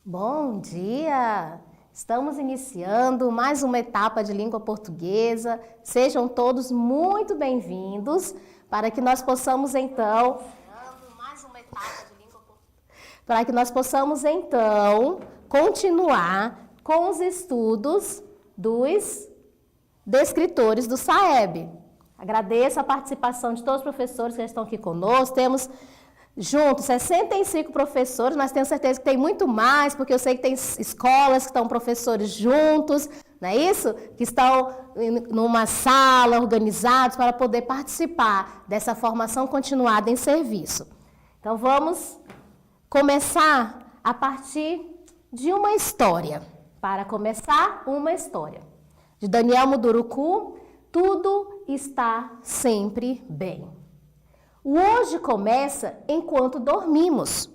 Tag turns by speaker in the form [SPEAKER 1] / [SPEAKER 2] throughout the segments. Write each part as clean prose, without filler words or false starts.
[SPEAKER 1] Bom dia! Estamos iniciando mais uma etapa de língua portuguesa. Sejam todos muito bem-vindos para que nós possamos então continuar com os estudos dos descritores do SAEB. Agradeço a participação de todos os professores que estão aqui conosco. Temos juntos 65 professores, mas tenho certeza que tem muito mais, porque eu sei que tem escolas que estão professores juntos, não é isso? Que estão numa sala, organizados para poder participar dessa formação continuada em serviço. Então vamos começar a partir de uma história. Para começar, uma história. De Daniel Munduruku, Tudo está sempre bem. O hoje começa enquanto dormimos.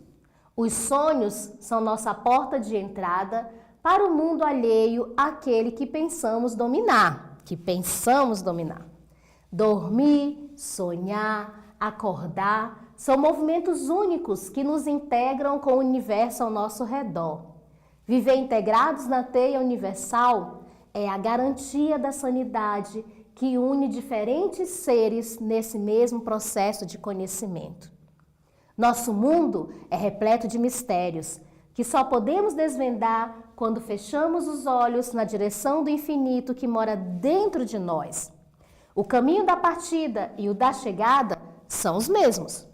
[SPEAKER 1] Os sonhos são nossa porta de entrada para o mundo alheio àquele que pensamos dominar. Dormir, sonhar, acordar são movimentos únicos que nos integram com o universo ao nosso redor. Viver integrados na teia universal é a garantia da sanidade que une diferentes seres nesse mesmo processo de conhecimento. Nosso mundo é repleto de mistérios que só podemos desvendar quando fechamos os olhos na direção do infinito que mora dentro de nós. O caminho da partida e o da chegada são os mesmos.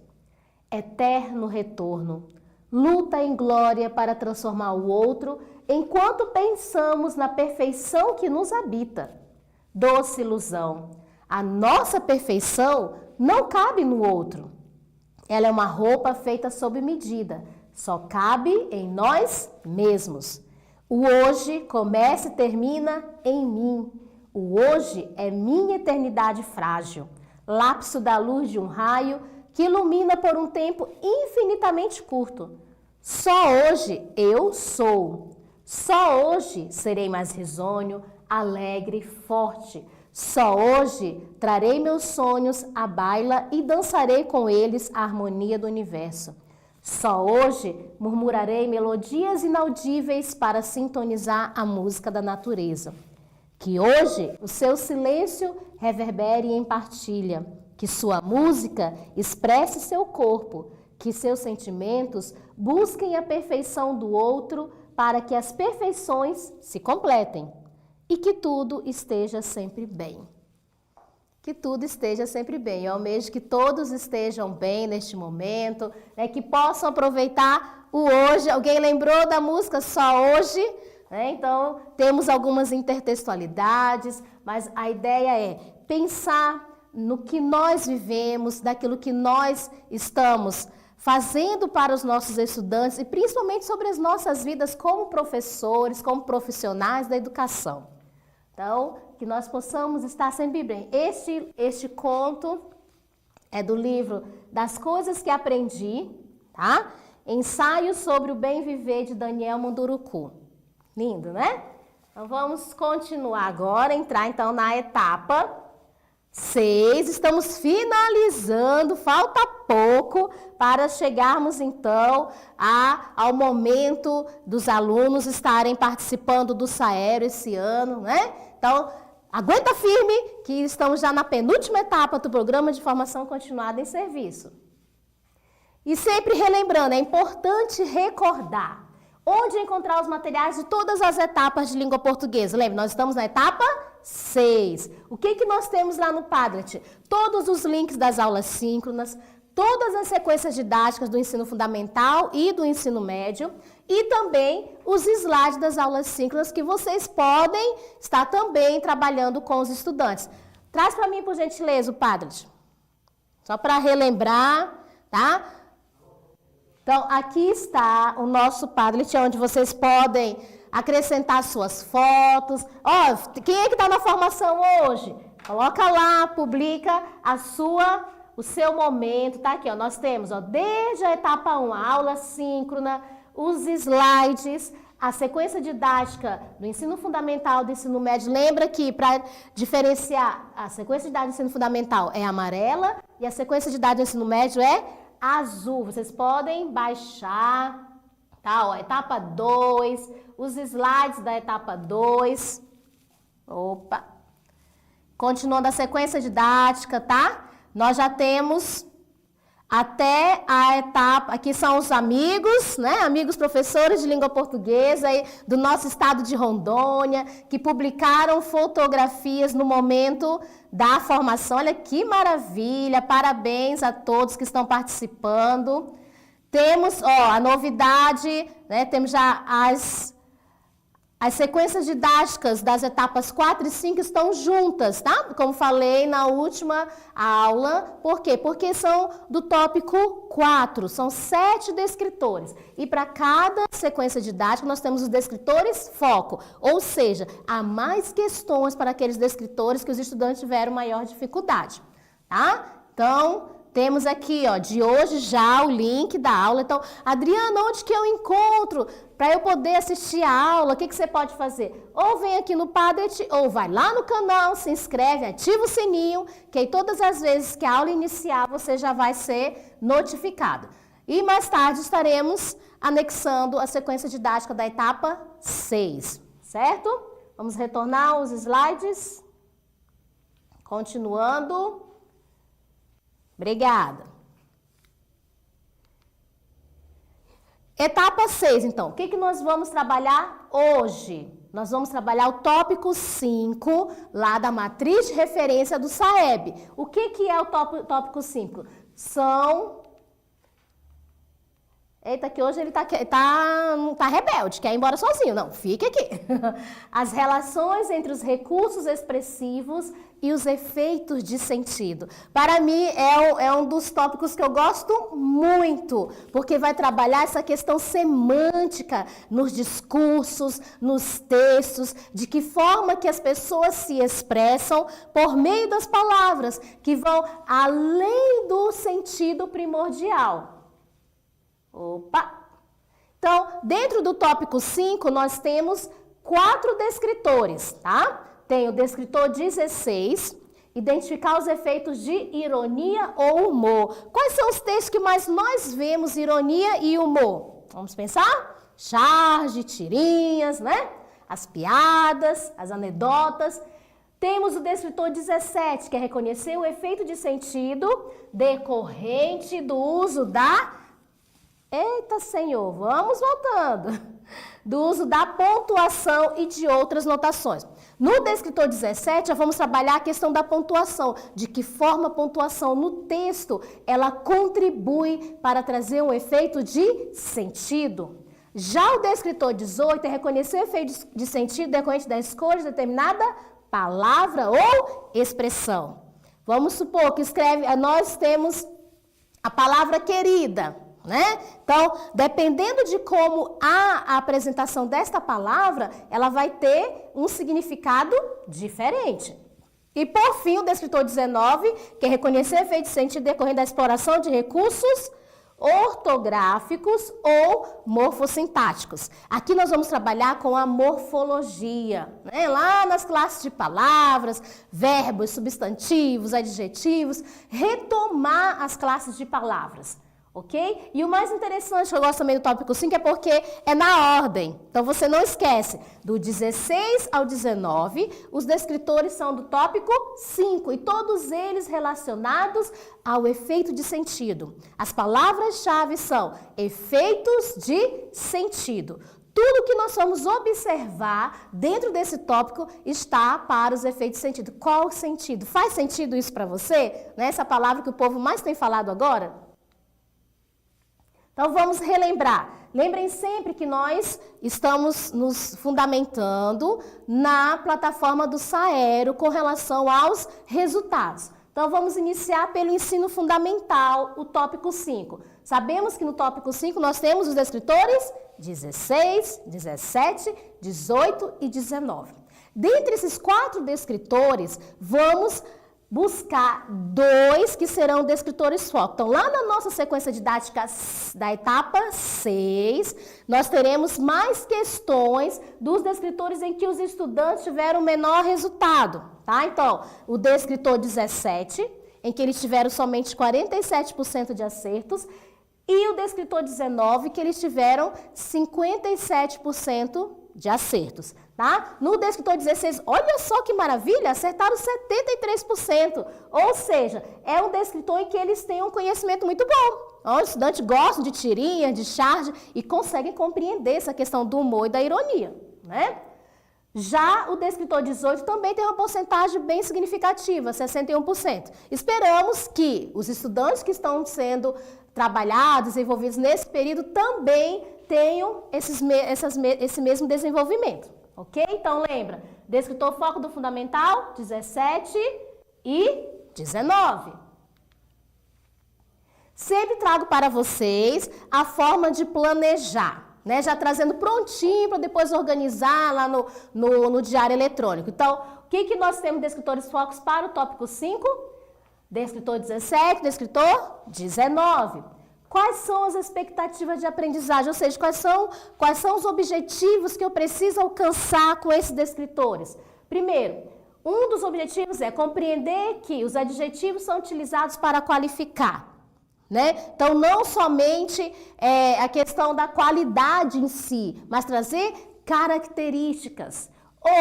[SPEAKER 1] Eterno retorno, luta em glória para transformar o outro enquanto pensamos na perfeição que nos habita. Doce ilusão. A nossa perfeição não cabe no outro. Ela é uma roupa feita sob medida. Só cabe em nós mesmos. O hoje começa e termina em mim. O hoje é minha eternidade frágil. Lapso da luz de um raio que ilumina por um tempo infinitamente curto. Só hoje eu sou. Só hoje serei mais risonho, alegre, forte. Só hoje trarei meus sonhos à baila e dançarei com eles a harmonia do universo. Só hoje murmurarei melodias inaudíveis para sintonizar a música da natureza. Que hoje o seu silêncio reverbere em partilha, que sua música expresse seu corpo, que seus sentimentos busquem a perfeição do outro para que as perfeições se completem. E que tudo esteja sempre bem. Que tudo esteja sempre bem. Eu almejo que todos estejam bem neste momento, né? Que possam aproveitar o hoje. Alguém lembrou da música Só Hoje? Né? Então, temos algumas intertextualidades, mas a ideia é pensar no que nós vivemos, daquilo que nós estamos fazendo para os nossos estudantes e principalmente sobre as nossas vidas como professores, como profissionais da educação. Então, que nós possamos estar sempre bem. Este conto é do livro Das Coisas que Aprendi, tá? Ensaio sobre o Bem Viver, de Daniel Munduruku. Lindo, né? Então, vamos continuar agora, entrar então na etapa 6. Estamos finalizando, falta pouco para chegarmos então ao momento dos alunos estarem participando do SAERO esse ano, né? Então, aguenta firme que estamos já na penúltima etapa do Programa de Formação Continuada em Serviço. E sempre relembrando, é importante recordar onde encontrar os materiais de todas as etapas de língua portuguesa. Lembra, nós estamos na etapa 6. O que nós temos lá no Padlet? Todos os links das aulas síncronas, todas as sequências didáticas do ensino fundamental e do ensino médio e também os slides das aulas síncronas que vocês podem estar também trabalhando com os estudantes. Traz para mim, por gentileza, o Padlet. Só para relembrar, tá? Então, aqui está o nosso Padlet, onde vocês podem acrescentar suas fotos. Ó, quem é que está na formação hoje? Coloca lá, publica o seu momento, tá aqui, ó. Nós temos, ó, desde a etapa 1, a aula síncrona, os slides, a sequência didática do ensino fundamental, do ensino médio. Lembra que para diferenciar, a sequência didática do ensino fundamental é amarela e a sequência didática do ensino médio é azul. Vocês podem baixar, Tá, ó, etapa 2, os slides da etapa 2. Opa! Continuando a sequência didática, tá? Nós já temos até a etapa, aqui são os amigos, né? Amigos professores de língua portuguesa aí do nosso estado de Rondônia, que publicaram fotografias no momento da formação. Olha que maravilha! Parabéns a todos que estão participando. Temos, ó, a novidade, né? Temos já as sequências didáticas das etapas 4 e 5 estão juntas, tá? Como falei na última aula. Por quê? Porque são do tópico 4, são 7 descritores. E para cada sequência didática nós temos os descritores foco, ou seja, há mais questões para aqueles descritores que os estudantes tiveram maior dificuldade, tá? Então, temos aqui, ó, de hoje já o link da aula. Então, Adriana, onde que eu encontro para eu poder assistir a aula? O que você pode fazer? Ou vem aqui no Padlet, ou vai lá no canal, se inscreve, ativa o sininho, que aí todas as vezes que a aula iniciar, você já vai ser notificado. E mais tarde estaremos anexando a sequência didática da etapa 6, certo? Vamos retornar os slides. Continuando. Obrigada. Etapa 6, então. O que nós vamos trabalhar hoje? Nós vamos trabalhar o tópico 5, lá da matriz de referência do SAEB. O que é o tópico 5? São... Eita, que hoje ele tá rebelde, quer ir embora sozinho. Não, fique aqui. As relações entre os recursos expressivos e os efeitos de sentido. Para mim, é um dos tópicos que eu gosto muito, porque vai trabalhar essa questão semântica nos discursos, nos textos, de que forma que as pessoas se expressam por meio das palavras, que vão além do sentido primordial. Opa! Então, dentro do tópico 5, nós temos 4 descritores, tá? Tem o descritor 16, identificar os efeitos de ironia ou humor. Quais são os textos que mais nós vemos ironia e humor? Vamos pensar? Charge, tirinhas, né? As piadas, as anedotas. Temos o descritor 17, que é reconhecer o efeito de sentido decorrente do uso da... Eita, Senhor, vamos voltando. Do uso da pontuação e de outras notações. No descritor 17, já vamos trabalhar a questão da pontuação. De que forma a pontuação no texto, ela contribui para trazer um efeito de sentido. Já o descritor 18 é reconhecer o efeito de sentido decorrente da escolha de determinada palavra ou expressão. Vamos supor que nós temos a palavra querida, né? Então, dependendo de como a apresentação desta palavra, ela vai ter um significado diferente. E, por fim, o descritor 19, que é reconhecer efeito de sentido decorrente da exploração de recursos ortográficos ou morfossintáticos. Aqui nós vamos trabalhar com a morfologia, né? Lá nas classes de palavras, verbos, substantivos, adjetivos, retomar as classes de palavras. Ok? E o mais interessante que eu gosto também do tópico 5 é porque é na ordem. Então, você não esquece, do 16 ao 19, os descritores são do tópico 5 e todos eles relacionados ao efeito de sentido. As palavras-chave são efeitos de sentido. Tudo que nós vamos observar dentro desse tópico está para os efeitos de sentido. Qual o sentido? Faz sentido isso para você? Né? Essa palavra que o povo mais tem falado agora? Então, vamos relembrar. Lembrem sempre que nós estamos nos fundamentando na plataforma do Saero com relação aos resultados. Então, vamos iniciar pelo ensino fundamental, o tópico 5. Sabemos que no tópico 5 nós temos os descritores 16, 17, 18 e 19. Dentre esses 4 descritores, vamos buscar 2 que serão descritores foco. Então, lá na nossa sequência didática da etapa 6, nós teremos mais questões dos descritores em que os estudantes tiveram menor resultado, tá? Então, o descritor 17, em que eles tiveram somente 47% de acertos, E o descritor 19, que eles tiveram 57% de acertos, tá? No descritor 16, olha só que maravilha, acertaram 73%. Ou seja, é um descritor em que eles têm um conhecimento muito bom. Os estudantes gostam de tirinha, de charge e conseguem compreender essa questão do humor e da ironia, né? Já o descritor 18 também tem uma porcentagem bem significativa, 61%. Esperamos que os estudantes que estão sendo trabalhados, desenvolvidos nesse período também tenham esse mesmo desenvolvimento, ok? Então, lembra, descritor foco do fundamental, 17 e 19. Sempre trago para vocês a forma de planejar, né? Já trazendo prontinho para depois organizar lá no diário eletrônico. Então, o que nós temos de descritores focos para o tópico 5? Descritor 17, descritor 19. Quais são as expectativas de aprendizagem? Ou seja, quais são os objetivos que eu preciso alcançar com esses descritores? Primeiro, um dos objetivos é compreender que os adjetivos são utilizados para qualificar, né? Então, não somente a questão da qualidade em si, mas trazer características.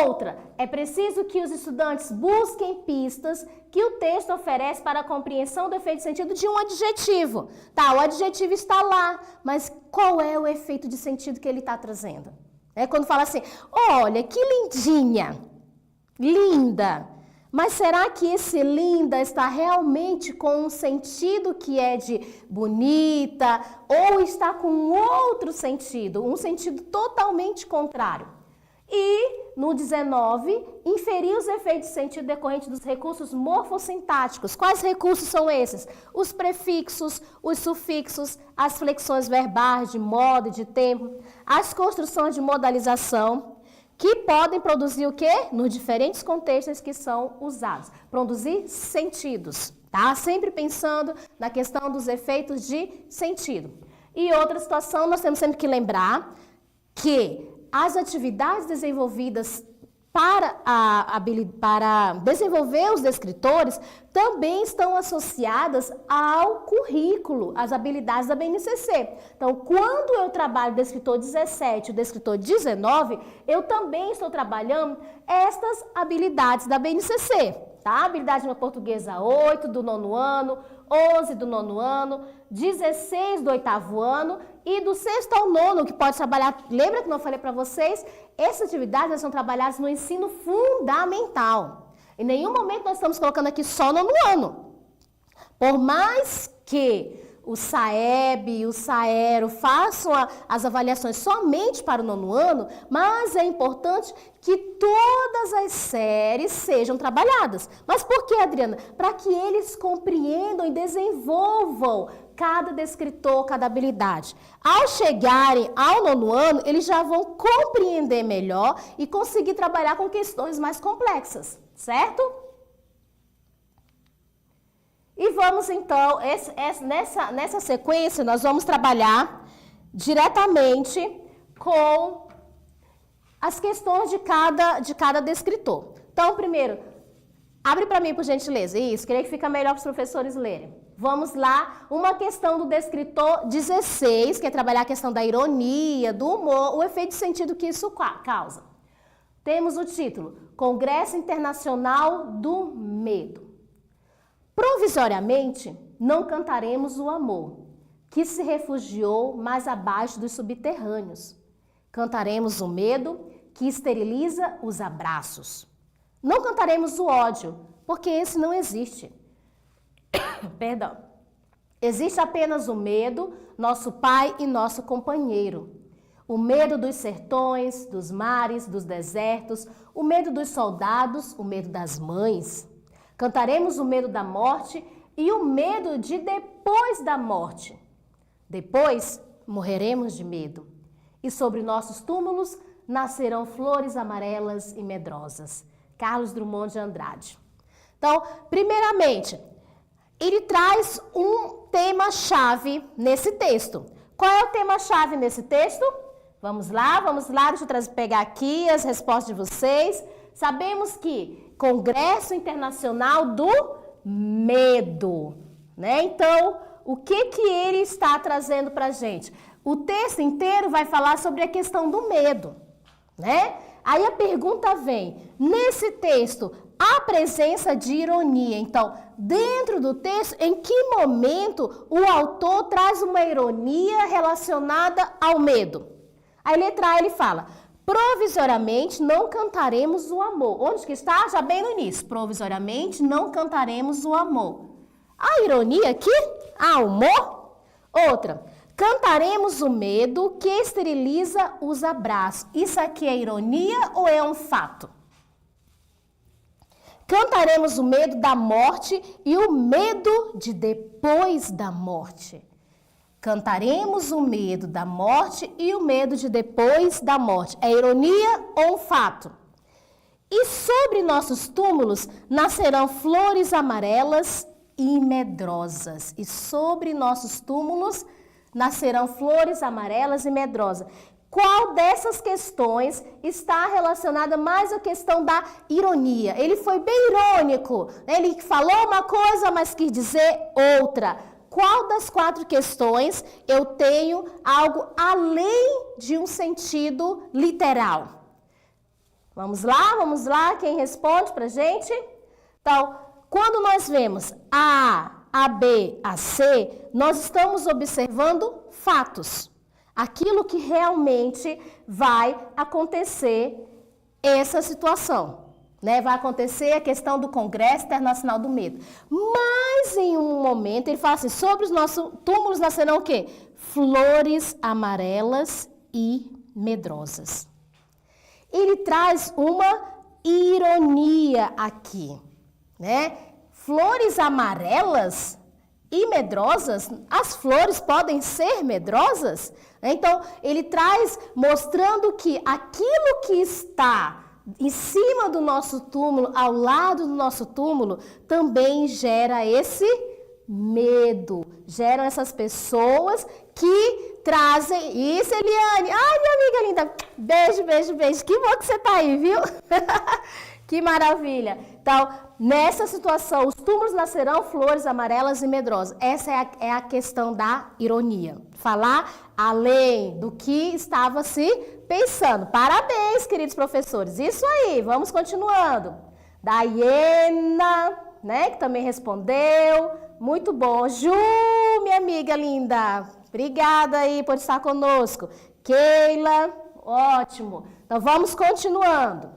[SPEAKER 1] Outra, é preciso que os estudantes busquem pistas que o texto oferece para a compreensão do efeito de sentido de um adjetivo. Tá, o adjetivo está lá, mas qual é o efeito de sentido que ele está trazendo? Quando fala assim, olha, que lindinha, linda, mas será que esse linda está realmente com um sentido que é de bonita ou está com outro sentido, um sentido totalmente contrário? E, no 19, inferir os efeitos de sentido decorrentes dos recursos morfossintáticos. Quais recursos são esses? Os prefixos, os sufixos, as flexões verbais de modo e de tempo, as construções de modalização, que podem produzir o quê? Nos diferentes contextos que são usados. Produzir sentidos, tá? Sempre pensando na questão dos efeitos de sentido. E outra situação, nós temos sempre que lembrar que as atividades desenvolvidas para desenvolver os descritores também estão associadas ao currículo, às habilidades da BNCC. Então, quando eu trabalho o descritor 17 e o descritor 19, eu também estou trabalhando estas habilidades da BNCC. Tá? Habilidade na portuguesa 8 do 9º ano, 11 do 9º ano, 16 do 8º ano e do 6º ao 9º, que pode trabalhar, lembra que eu falei para vocês? Essas atividades são trabalhadas no ensino fundamental. Em nenhum momento nós estamos colocando aqui só no 9º ano. Por mais que o SAEB e o SAERO façam as avaliações somente para o 9º ano, mas é importante que todas as séries sejam trabalhadas. Mas por que, Adriana? Para que eles compreendam e desenvolvam cada descritor, cada habilidade. Ao chegarem ao 9º ano, eles já vão compreender melhor e conseguir trabalhar com questões mais complexas, certo? E vamos então, nessa sequência, nós vamos trabalhar diretamente com as questões de cada descritor. Então, primeiro, abre para mim, por gentileza. Isso, queria que fica melhor para os professores lerem. Vamos lá, uma questão do descritor 16, que é trabalhar a questão da ironia, do humor, o efeito de sentido que isso causa. Temos o título, Congresso Internacional do Medo. Provisoriamente, não cantaremos o amor, que se refugiou mais abaixo dos subterrâneos. Cantaremos o medo, que esteriliza os abraços. Não cantaremos o ódio, porque esse não existe. Perdão. Existe apenas o medo, nosso pai e nosso companheiro. O medo dos sertões, dos mares, dos desertos, o medo dos soldados, o medo das mães. Cantaremos o medo da morte e o medo de depois da morte. Depois, morreremos de medo. E sobre nossos túmulos nascerão flores amarelas e medrosas. Carlos Drummond de Andrade. Então, primeiramente, ele traz um tema-chave nesse texto. Qual é o tema-chave nesse texto? Vamos lá, deixa eu pegar aqui as respostas de vocês. Sabemos que Congresso Internacional do Medo, né? Então, o que ele está trazendo para a gente? O texto inteiro vai falar sobre a questão do medo, né? Aí a pergunta vem, nesse texto, há presença de ironia. Então, dentro do texto, em que momento o autor traz uma ironia relacionada ao medo? Aí, letra A, ele fala, provisoriamente não cantaremos o amor. Onde que está? Já bem no início. Provisoriamente não cantaremos o amor. A ironia aqui? Há humor? Outra. Cantaremos o medo que esteriliza os abraços. Isso aqui é ironia ou é um fato? Cantaremos o medo da morte e o medo de depois da morte. Cantaremos o medo da morte e o medo de depois da morte. É ironia ou um fato? E sobre nossos túmulos nascerão flores amarelas e medrosas. E sobre nossos túmulos nascerão flores amarelas e medrosas. Qual dessas questões está relacionada mais à questão da ironia? Ele foi bem irônico, né? Ele falou uma coisa, mas quis dizer outra. Qual das 4 questões eu tenho algo além de um sentido literal? Vamos lá, quem responde pra gente? Então, quando nós vemos A, B, A, C, nós estamos observando fatos. Aquilo que realmente vai acontecer essa situação, né? Vai acontecer a questão do Congresso Internacional do Medo. Mas em um momento ele fala assim, sobre os nossos túmulos nascerão o quê? Flores amarelas e medrosas. Ele traz uma ironia aqui, né? Flores amarelas e medrosas, as flores podem ser medrosas? Então, ele traz mostrando que aquilo que está em cima do nosso túmulo, ao lado do nosso túmulo, também gera esse medo. Geram essas pessoas que trazem isso, Eliane. Ai, minha amiga linda, beijo, beijo, beijo. Que bom que você tá aí, viu? Que maravilha. Então, nessa situação, os túmulos nascerão flores amarelas e medrosas. Essa é a questão da ironia. Falar além do que estava se pensando. Parabéns, queridos professores. Isso aí, vamos continuando. Daiena, né, que também respondeu. Muito bom. Ju, minha amiga linda. Obrigada aí por estar conosco. Keila, ótimo. Então, vamos continuando.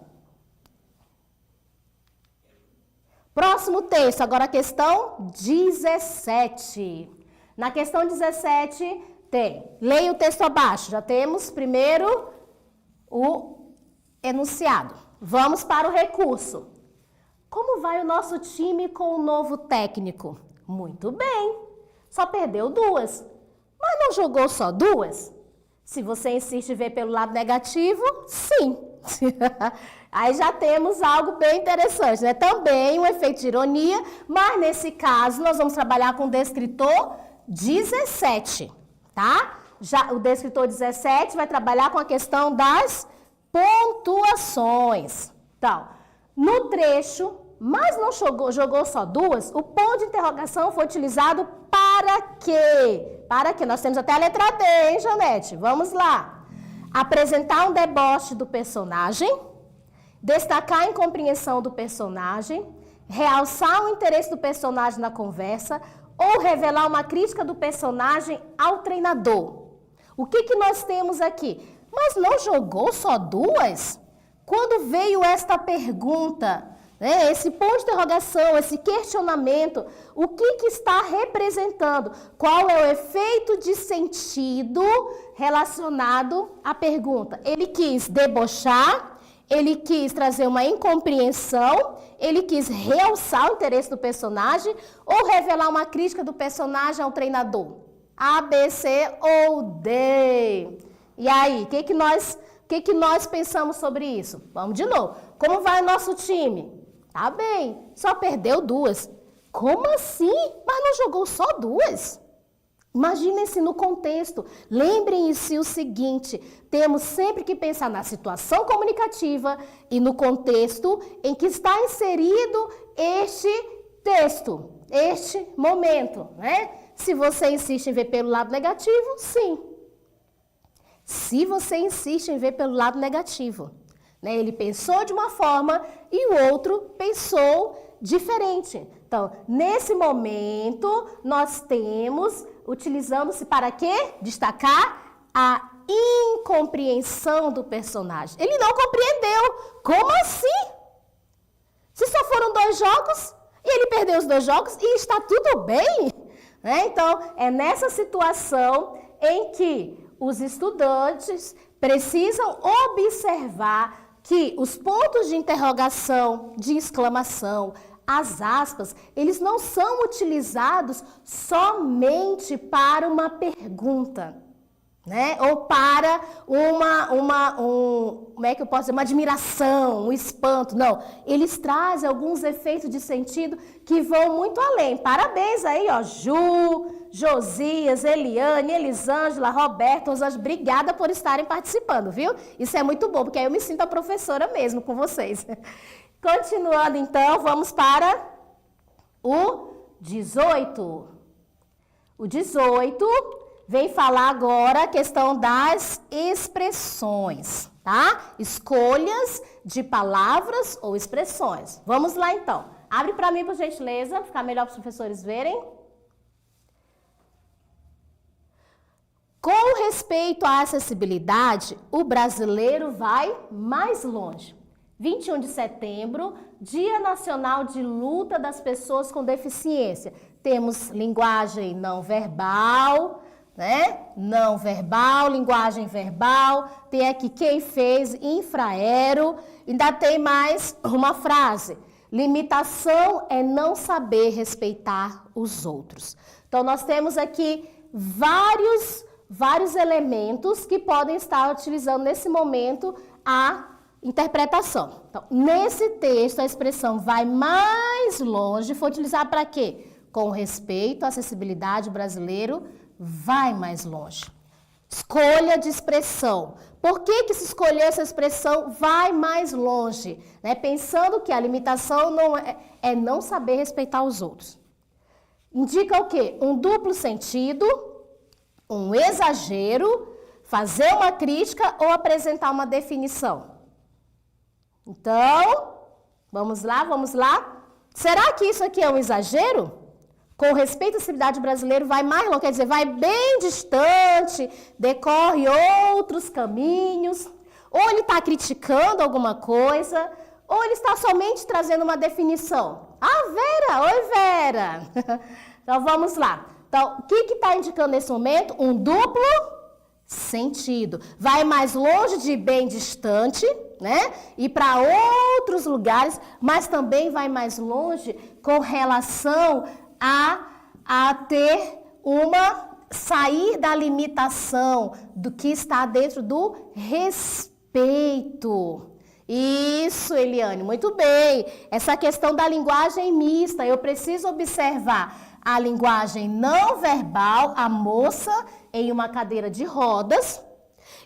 [SPEAKER 1] Próximo texto, agora a questão 17. Na questão 17 tem, leia o texto abaixo, já temos primeiro o enunciado. Vamos para o recurso. Como vai o nosso time com o novo técnico? Muito bem, só perdeu 2, mas não jogou só 2? Se você insiste em ver pelo lado negativo, sim. Aí já temos algo bem interessante, né? Também um efeito de ironia, mas nesse caso nós vamos trabalhar com o descritor 17, tá? Já o descritor 17 vai trabalhar com a questão das pontuações. Então, no trecho, mas não jogou só 2, o ponto de interrogação foi utilizado para quê? Para quê? Nós temos até a letra D, hein, Janete? Vamos lá. Apresentar um deboche do personagem, destacar a incompreensão do personagem, realçar o interesse do personagem na conversa ou revelar uma crítica do personagem ao treinador. O que nós temos aqui? Mas não jogou só 2? Quando veio esta pergunta, né, esse ponto de interrogação, esse questionamento, o que está representando? Qual é o efeito de sentido relacionado à pergunta? Ele quis debochar, ele quis trazer uma incompreensão, ele quis realçar o interesse do personagem ou revelar uma crítica do personagem ao treinador? A, B, C ou D? E aí, o que nós pensamos sobre isso? Vamos de novo. Como vai o nosso time? Tá bem, só perdeu 2. Como assim? Mas não jogou só 2? Imaginem-se no contexto. Lembrem-se o seguinte, temos sempre que pensar na situação comunicativa e no contexto em que está inserido este texto, este momento, né? Se você insiste em ver pelo lado negativo, sim. Se você insiste em ver pelo lado negativo, né? Ele pensou de uma forma e o outro pensou diferente. Então, nesse momento, nós utilizamos-se para quê? Destacar a incompreensão do personagem. Ele não compreendeu. Como assim? Se só foram 2 jogos e ele perdeu os 2 jogos e está tudo bem? Né? Então, é nessa situação em que os estudantes precisam observar que os pontos de interrogação, de exclamação, as aspas, eles não são utilizados somente para uma pergunta, né? Ou para como é que eu posso dizer? Uma admiração, um espanto. Não, eles trazem alguns efeitos de sentido que vão muito além. Parabéns aí, ó, Ju, Josias, Eliane, Elisângela, Roberto, Rosângela, obrigada por estarem participando, viu? Isso é muito bom, porque aí eu me sinto a professora mesmo com vocês. Continuando, então, vamos para o 18. O 18 vem falar agora a questão das expressões, tá? Escolhas de palavras ou expressões. Vamos lá, então. Abre para mim, por gentileza, para ficar melhor para os professores verem. Com respeito à acessibilidade, o brasileiro vai mais longe. 21 de setembro, Dia Nacional de Luta das Pessoas com Deficiência. Temos linguagem não verbal, né? Não verbal, linguagem verbal. Tem aqui quem fez, infraero. Ainda tem mais uma frase. Limitação é não saber respeitar os outros. Então, nós temos aqui vários elementos que podem estar utilizando nesse momento a interpretação. Então, nesse texto, a expressão vai mais longe foi utilizada para quê? Com respeito à acessibilidade, o brasileiro vai mais longe. Escolha de expressão. Por que se escolheu essa expressão vai mais longe? Né? Pensando que a limitação é não saber respeitar os outros. Indica o quê? Um duplo sentido, um exagero, fazer uma crítica ou apresentar uma definição. Então, vamos lá. Será que isso aqui é um exagero? Com respeito à acessibilidade brasileira, vai mais longe, quer dizer, vai bem distante, decorre outros caminhos, ou ele está criticando alguma coisa, ou ele está somente trazendo uma definição. Ah, Vera! Oi, Vera! Então, vamos lá. Então, o que está indicando nesse momento? Um duplo sentido. Vai mais longe de bem distante, né? E para outros lugares, mas também vai mais longe com relação a ter sair da limitação do que está dentro do respeito. Isso, Eliane, muito bem. Essa questão da linguagem mista, eu preciso observar a linguagem não verbal, a moça em uma cadeira de rodas,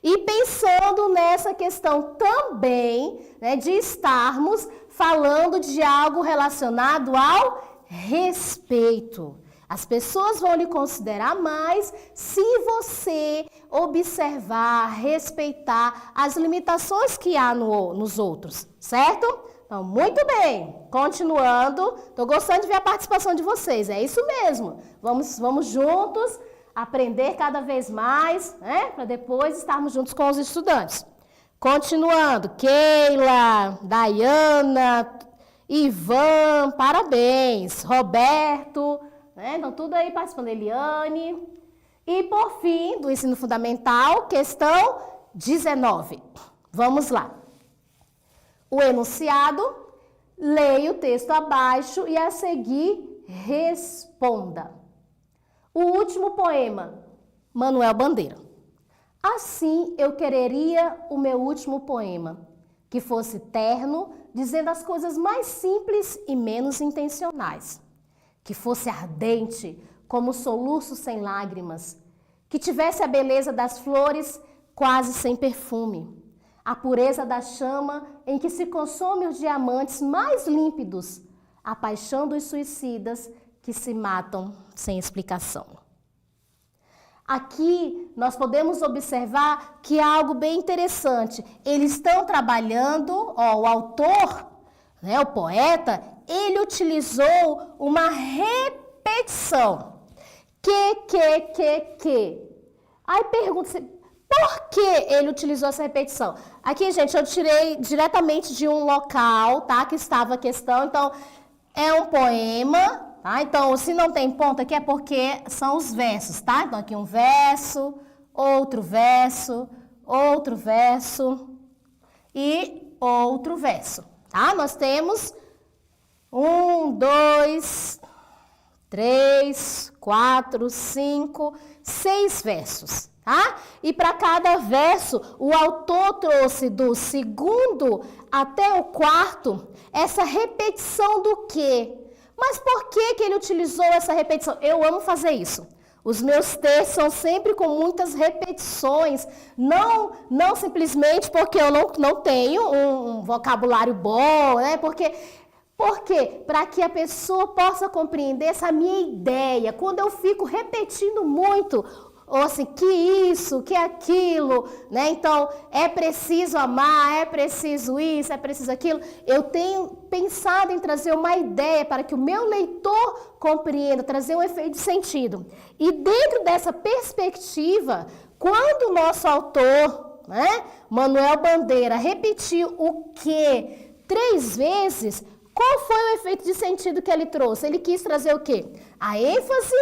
[SPEAKER 1] e pensando nessa questão também, né, de estarmos falando de algo relacionado ao respeito. As pessoas vão lhe considerar mais se você observar, respeitar as limitações que há nos outros, certo? Então, muito bem. Continuando, estou gostando de ver a participação de vocês, é isso mesmo. Vamos juntos aprender cada vez mais, né? Para depois estarmos juntos com os estudantes. Continuando, Keila, Dayana, Ivan, parabéns, Roberto, né? Então, tudo aí participando, Eliane. E, por fim, do ensino fundamental, questão 19. Vamos lá. O enunciado, leia o texto abaixo e a seguir responda. O último poema, Manuel Bandeira. Assim eu quereria o meu último poema, que fosse terno, dizendo as coisas mais simples e menos intencionais. Que fosse ardente, como soluço sem lágrimas. Que tivesse a beleza das flores quase sem perfume. A pureza da chama em que se consomem os diamantes mais límpidos. A paixão dos suicidas que se matam sem explicação. Aqui nós podemos observar que é algo bem interessante. Eles estão trabalhando, o autor, né, o poeta, ele utilizou uma repetição. Que. Aí pergunta-se, por que ele utilizou essa repetição? Aqui, gente, eu tirei diretamente de um local, tá, que estava a questão. Então, é um poema. Tá? Então, se não tem ponto aqui é porque são os versos, tá? Então, aqui um verso e outro verso, tá? Nós temos 1, 2, 3, 4, 5, 6 versos, tá? E para cada verso, o autor trouxe do segundo até o quarto essa repetição do quê? Mas por que ele utilizou essa repetição? Eu amo fazer isso. Os meus textos são sempre com muitas repetições, não simplesmente porque eu não tenho um vocabulário bom, né? Por quê? Para que a pessoa possa compreender essa minha ideia. Quando eu fico repetindo muito, ou assim, que isso, que aquilo, né? Então, é preciso amar, é preciso isso, é preciso aquilo. Eu tenho pensado em trazer uma ideia para que o meu leitor compreenda, trazer um efeito de sentido. E dentro dessa perspectiva, quando o nosso autor, né, Manuel Bandeira, repetiu o que 3 vezes, qual foi o efeito de sentido que ele trouxe? Ele quis trazer o quê? A ênfase,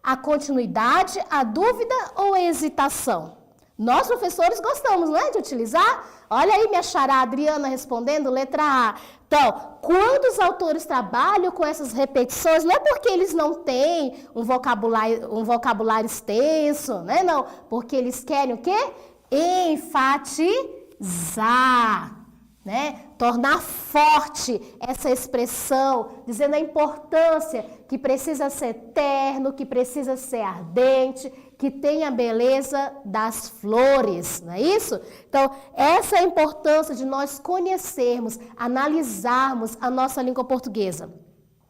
[SPEAKER 1] a continuidade, a dúvida ou a hesitação? Nós, professores, gostamos, não é, de utilizar? Olha aí minha xará Adriana respondendo, letra A. Então, quando os autores trabalham com essas repetições, não é porque eles não têm um vocabulário extenso, né? Não, porque eles querem o quê? Enfatizar. Né? Tornar forte essa expressão, dizendo a importância que precisa ser terno, que precisa ser ardente, que tem a beleza das flores, não é isso? Então, essa é a importância de nós conhecermos, analisarmos a nossa língua portuguesa.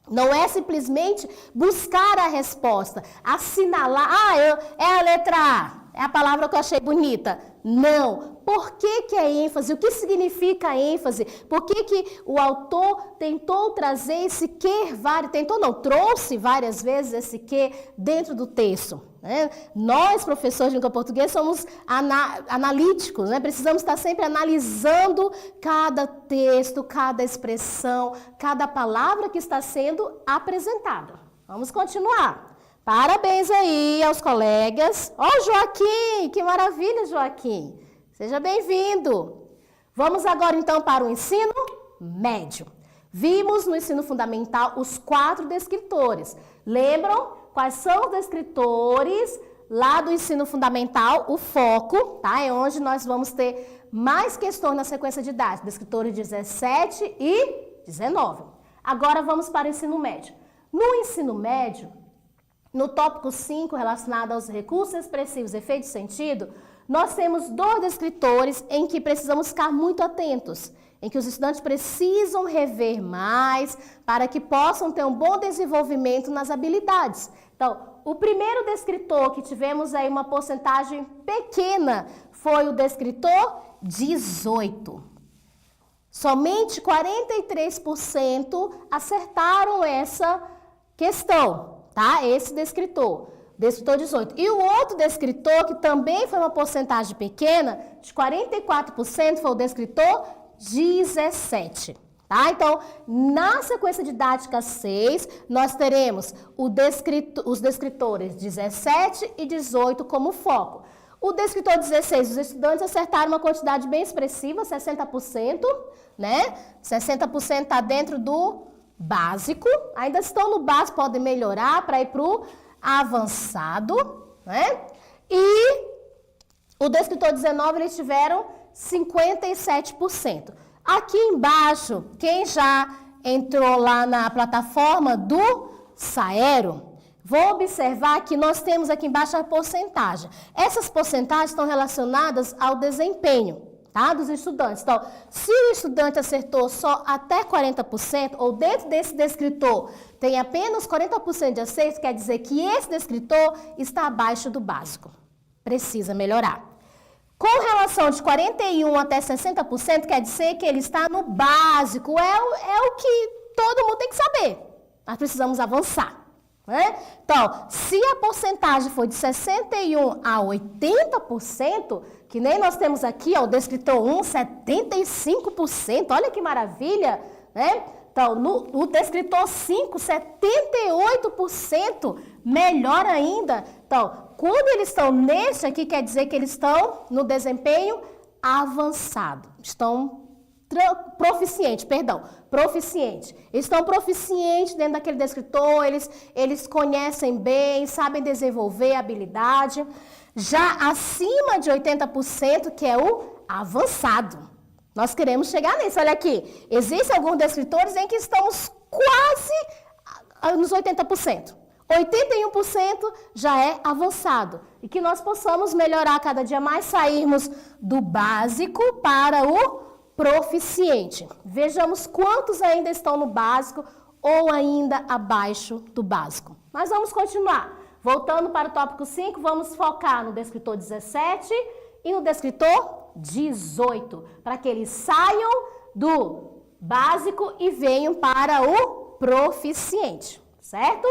[SPEAKER 1] Não é simplesmente buscar a resposta, assinalar, é a letra A, é a palavra que eu achei bonita. Não. Por que é ênfase? O que significa ênfase? Por que o autor tentou trazer esse que, trouxe várias vezes esse que dentro do texto? Né? Nós, professores de língua portuguesa, somos analíticos, né? Precisamos estar sempre analisando cada texto, cada expressão, cada palavra que está sendo apresentada. Vamos continuar. Parabéns aí aos colegas. Joaquim, que maravilha, Joaquim. Seja bem-vindo. Vamos agora, então, para o ensino médio. Vimos no ensino fundamental os 4 descritores. Lembram quais são os descritores lá do ensino fundamental? O foco, tá? É onde nós vamos ter mais questões na sequência didática. Descritores 17 e 19. Agora vamos para o ensino médio. No ensino médio, no tópico 5, relacionado aos recursos expressivos e efeitos de sentido, nós temos 2 descritores em que precisamos ficar muito atentos, em que os estudantes precisam rever mais para que possam ter um bom desenvolvimento nas habilidades. Então, o primeiro descritor que tivemos aí uma porcentagem pequena foi o descritor 18. Somente 43% acertaram essa questão. Tá? Esse descritor 18. E o outro descritor, que também foi uma porcentagem pequena, de 44%, foi o descritor 17. Tá? Então, na sequência didática 6, nós teremos os descritores 17 e 18 como foco. O descritor 16, os estudantes acertaram uma quantidade bem expressiva, 60%, né? 60% está dentro do básico, ainda estão no básico, podem melhorar para ir para o avançado, né? E o descritor 19, eles tiveram 57%. Aqui embaixo, quem já entrou lá na plataforma do Saero, vou observar que nós temos aqui embaixo a porcentagem. Essas porcentagens estão relacionadas ao desempenho, tá? Dos estudantes. Então, se o estudante acertou só até 40%, ou dentro desse descritor tem apenas 40% de acerto, quer dizer que esse descritor está abaixo do básico. Precisa melhorar. Com relação de 41% até 60%, quer dizer que ele está no básico. É o que todo mundo tem que saber. Nós precisamos avançar. Né? Então, se a porcentagem for de 61% a 80%, que nem nós temos aqui, ó, o descritor 1, 75%, olha que maravilha, né? Então, no descritor 5, 78%, melhor ainda. Então, quando eles estão nesse aqui, quer dizer que eles estão no desempenho avançado, estão proficiente. Estão proficientes dentro daquele descritor, eles conhecem bem, sabem desenvolver a habilidade. Já acima de 80%, que é o avançado. Nós queremos chegar nisso. Olha aqui, existem alguns descritores em que estamos quase nos 80%. 81% já é avançado. E que nós possamos melhorar cada dia mais, sairmos do básico para o proficiente. Vejamos quantos ainda estão no básico ou ainda abaixo do básico. Mas vamos continuar. Voltando para o tópico 5, vamos focar no descritor 17 e no descritor 18, para que eles saiam do básico e venham para o proficiente, certo?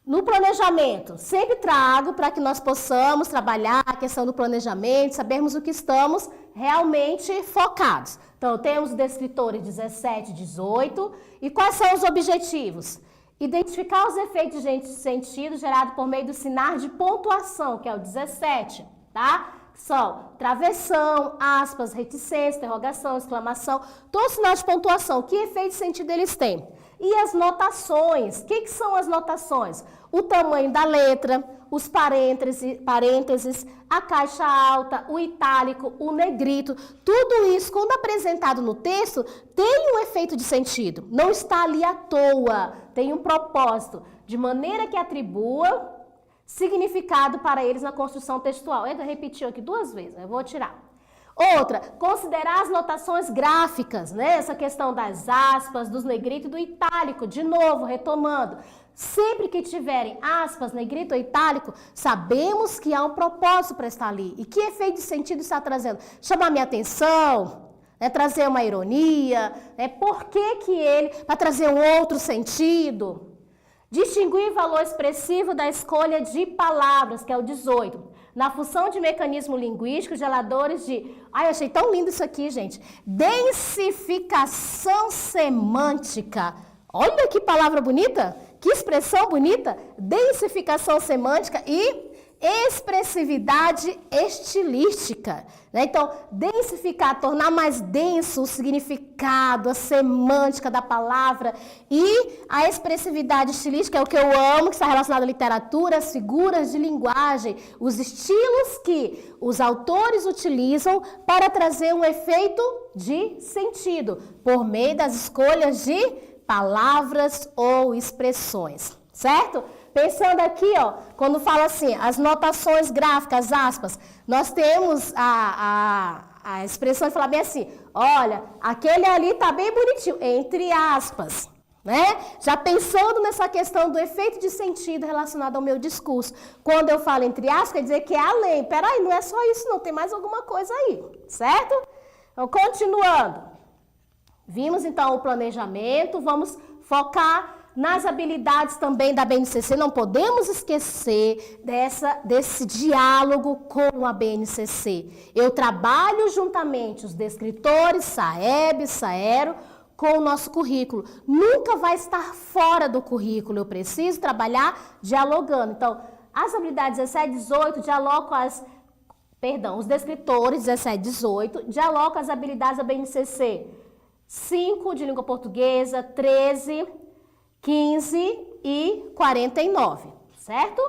[SPEAKER 1] No planejamento, sempre trago para que nós possamos trabalhar a questão do planejamento, sabermos o que estamos realmente focados. Então, temos os descritores 17 e 18. E quais são os objetivos? Identificar os efeitos de sentido gerados por meio dos sinais de pontuação, que é o 17, tá? São travessão, aspas, reticência, interrogação, exclamação, todos os sinais de pontuação. Que efeito de sentido eles têm? E as notações. O que são as notações? O tamanho da letra, os parênteses, a caixa alta, o itálico, o negrito. Tudo isso, quando apresentado no texto, tem um efeito de sentido. Não está ali à toa. Tem um propósito, de maneira que atribua significado para eles na construção textual. Ainda repetiu aqui 2 vezes, eu vou tirar. Outra, considerar as notações gráficas, né? Essa questão das aspas, dos negritos e do itálico, de novo, retomando. Sempre que tiverem aspas, negrito ou itálico, sabemos que há um propósito para estar ali. E que efeito de sentido está trazendo? Chamar minha atenção, né? Trazer uma ironia, né? Por que ele, para trazer um outro sentido? Distinguir o valor expressivo da escolha de palavras, que é o 18. Na função de mecanismo linguístico, geradores de... Ai, eu achei tão lindo isso aqui, gente. Densificação semântica. Olha que palavra bonita, que expressão bonita. Densificação semântica e expressividade estilística. Né? Então, densificar, tornar mais denso o significado, a semântica da palavra e a expressividade estilística é o que eu amo, que está relacionado à literatura, as figuras de linguagem, os estilos que os autores utilizam para trazer um efeito de sentido, por meio das escolhas de palavras ou expressões, certo? Pensando aqui, ó, quando fala assim, as notações gráficas, aspas, nós temos a expressão de falar bem assim, olha, aquele ali tá bem bonitinho, entre aspas, né? Já pensando nessa questão do efeito de sentido relacionado ao meu discurso. Quando eu falo entre aspas, quer dizer que é além. Peraí, não é só isso não, tem mais alguma coisa aí, certo? Então, continuando. Vimos, então, o planejamento, vamos focar nas habilidades também da BNCC, não podemos esquecer desse diálogo com a BNCC. Eu trabalho juntamente os descritores, SAEB, SAERO, com o nosso currículo. Nunca vai estar fora do currículo, eu preciso trabalhar dialogando. Então, as habilidades 17 e 18 dialogam com os descritores 17 e 18 dialogam com as habilidades da BNCC. 5 de língua portuguesa, 13... 15 e 49, certo?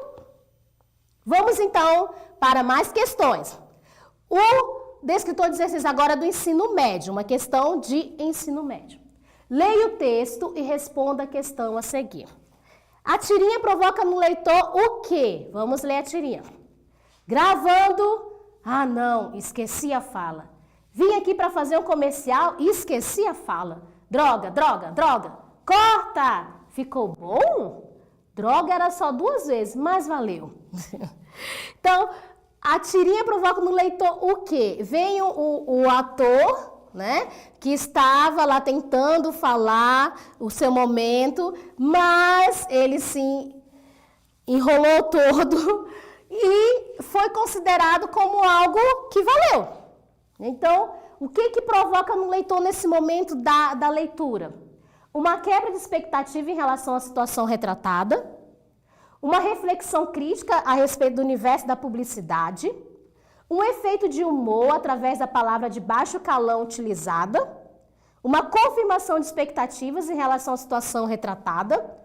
[SPEAKER 1] Vamos então para mais questões. O descritor 16 agora é do ensino médio, uma questão de ensino médio. Leia o texto e responda a questão a seguir. A tirinha provoca no leitor o quê? Vamos ler a tirinha. Gravando Ah, não, esqueci a fala. Vim aqui para fazer um comercial e esqueci a fala. Droga, droga, droga. Corta! Ficou bom? Droga era só 2 vezes, mas valeu. Então, a tirinha provoca no leitor o quê? Vem o ator, né, que estava lá tentando falar o seu momento, mas ele se enrolou todo e foi considerado como algo que valeu. Então, o que provoca no leitor nesse momento da leitura? Uma quebra de expectativa em relação à situação retratada, uma reflexão crítica a respeito do universo da publicidade, um efeito de humor através da palavra de baixo calão utilizada, uma confirmação de expectativas em relação à situação retratada,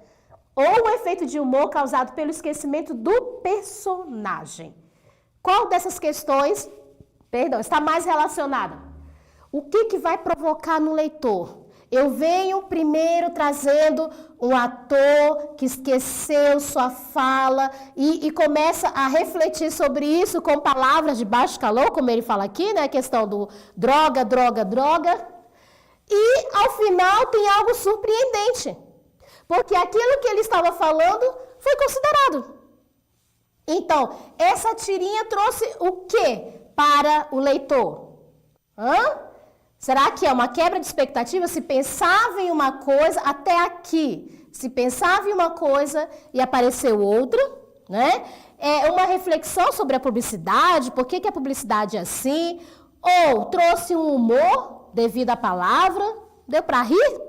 [SPEAKER 1] ou um efeito de humor causado pelo esquecimento do personagem. Qual dessas questões, está mais relacionada? O que vai provocar no leitor? Eu venho primeiro trazendo um ator que esqueceu sua fala e começa a refletir sobre isso com palavras de baixo calor, como ele fala aqui, né? A questão do droga, droga, droga. E ao final tem algo surpreendente, porque aquilo que ele estava falando foi considerado. Então, essa tirinha trouxe o que para o leitor? Será que é uma quebra de expectativa? Se pensava em uma coisa, até aqui, se pensava em uma coisa e apareceu outra, né? É uma reflexão sobre a publicidade, por que a publicidade é assim? Ou trouxe um humor devido à palavra, deu para rir?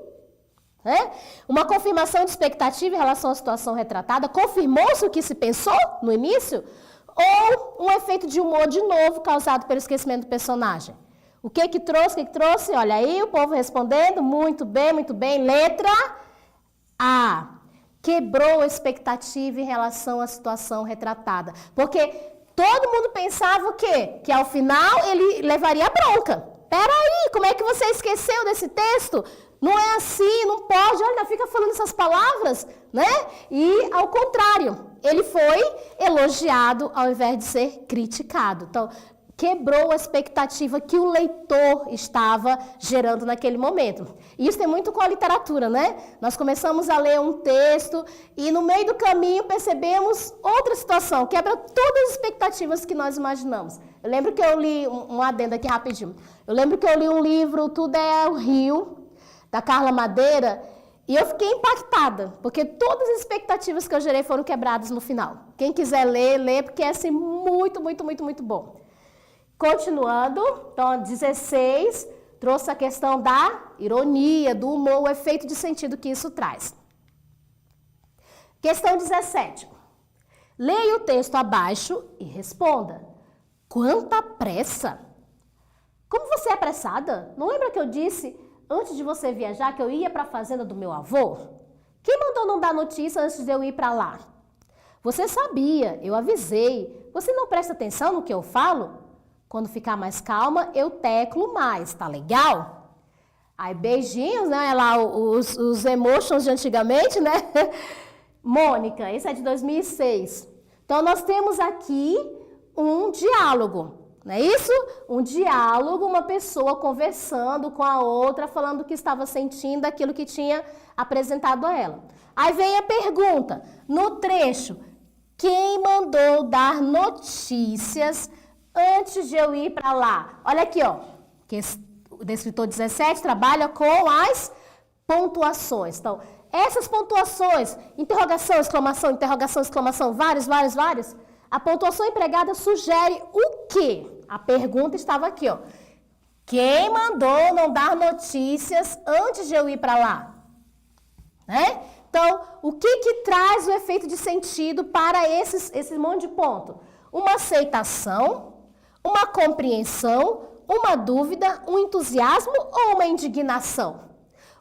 [SPEAKER 1] Uma confirmação de expectativa em relação à situação retratada, confirmou-se o que se pensou no início? Ou um efeito de humor de novo causado pelo esquecimento do personagem? O que trouxe? Olha aí o povo respondendo, muito bem. Letra A. Quebrou a expectativa em relação à situação retratada. Porque todo mundo pensava o quê? Que ao final ele levaria a bronca. Peraí, como é que você esqueceu desse texto? Não é assim, não pode, olha, fica falando essas palavras, né? E ao contrário, ele foi elogiado ao invés de ser criticado. Então, quebrou a expectativa que o leitor estava gerando naquele momento. E isso tem muito com a literatura, né? Nós começamos a ler um texto e no meio do caminho percebemos outra situação, quebra todas as expectativas que nós imaginamos. Eu lembro que eu li, um adendo aqui rapidinho, eu lembro que eu li um livro, Tudo é o Rio, da Carla Madeira, e eu fiquei impactada, porque todas as expectativas que eu gerei foram quebradas no final. Quem quiser ler, lê, porque é assim, muito bom. Continuando, então, 16, trouxe a questão da ironia, do humor, o efeito de sentido que isso traz. Questão 17. Leia o texto abaixo e responda. Quanta pressa! Como você é apressada? Não lembra que eu disse, antes de você viajar, que eu ia para a fazenda do meu avô? Quem mandou não dar notícia antes de eu ir para lá? Você sabia, eu avisei. Você não presta atenção no que eu falo? Quando ficar mais calma, eu teclo mais, tá legal? Aí, beijinhos, né? Lá os emotions de antigamente, né? Mônica, esse é de 2006. Então, nós temos aqui um diálogo, não é isso? Um diálogo, uma pessoa conversando com a outra, falando o que estava sentindo, aquilo que tinha apresentado a ela. Aí vem a pergunta, no trecho, quem mandou dar notícias antes de eu ir para lá? Olha aqui, ó, que o descritor 17 trabalha com as pontuações. Então, essas pontuações, interrogação, exclamação, vários, a pontuação empregada sugere o quê? A pergunta estava aqui, ó. Quem mandou não dar notícias antes de eu ir para lá? Né? Então, o que traz o efeito de sentido para esse monte de ponto? Uma aceitação, uma compreensão, uma dúvida, um entusiasmo ou uma indignação?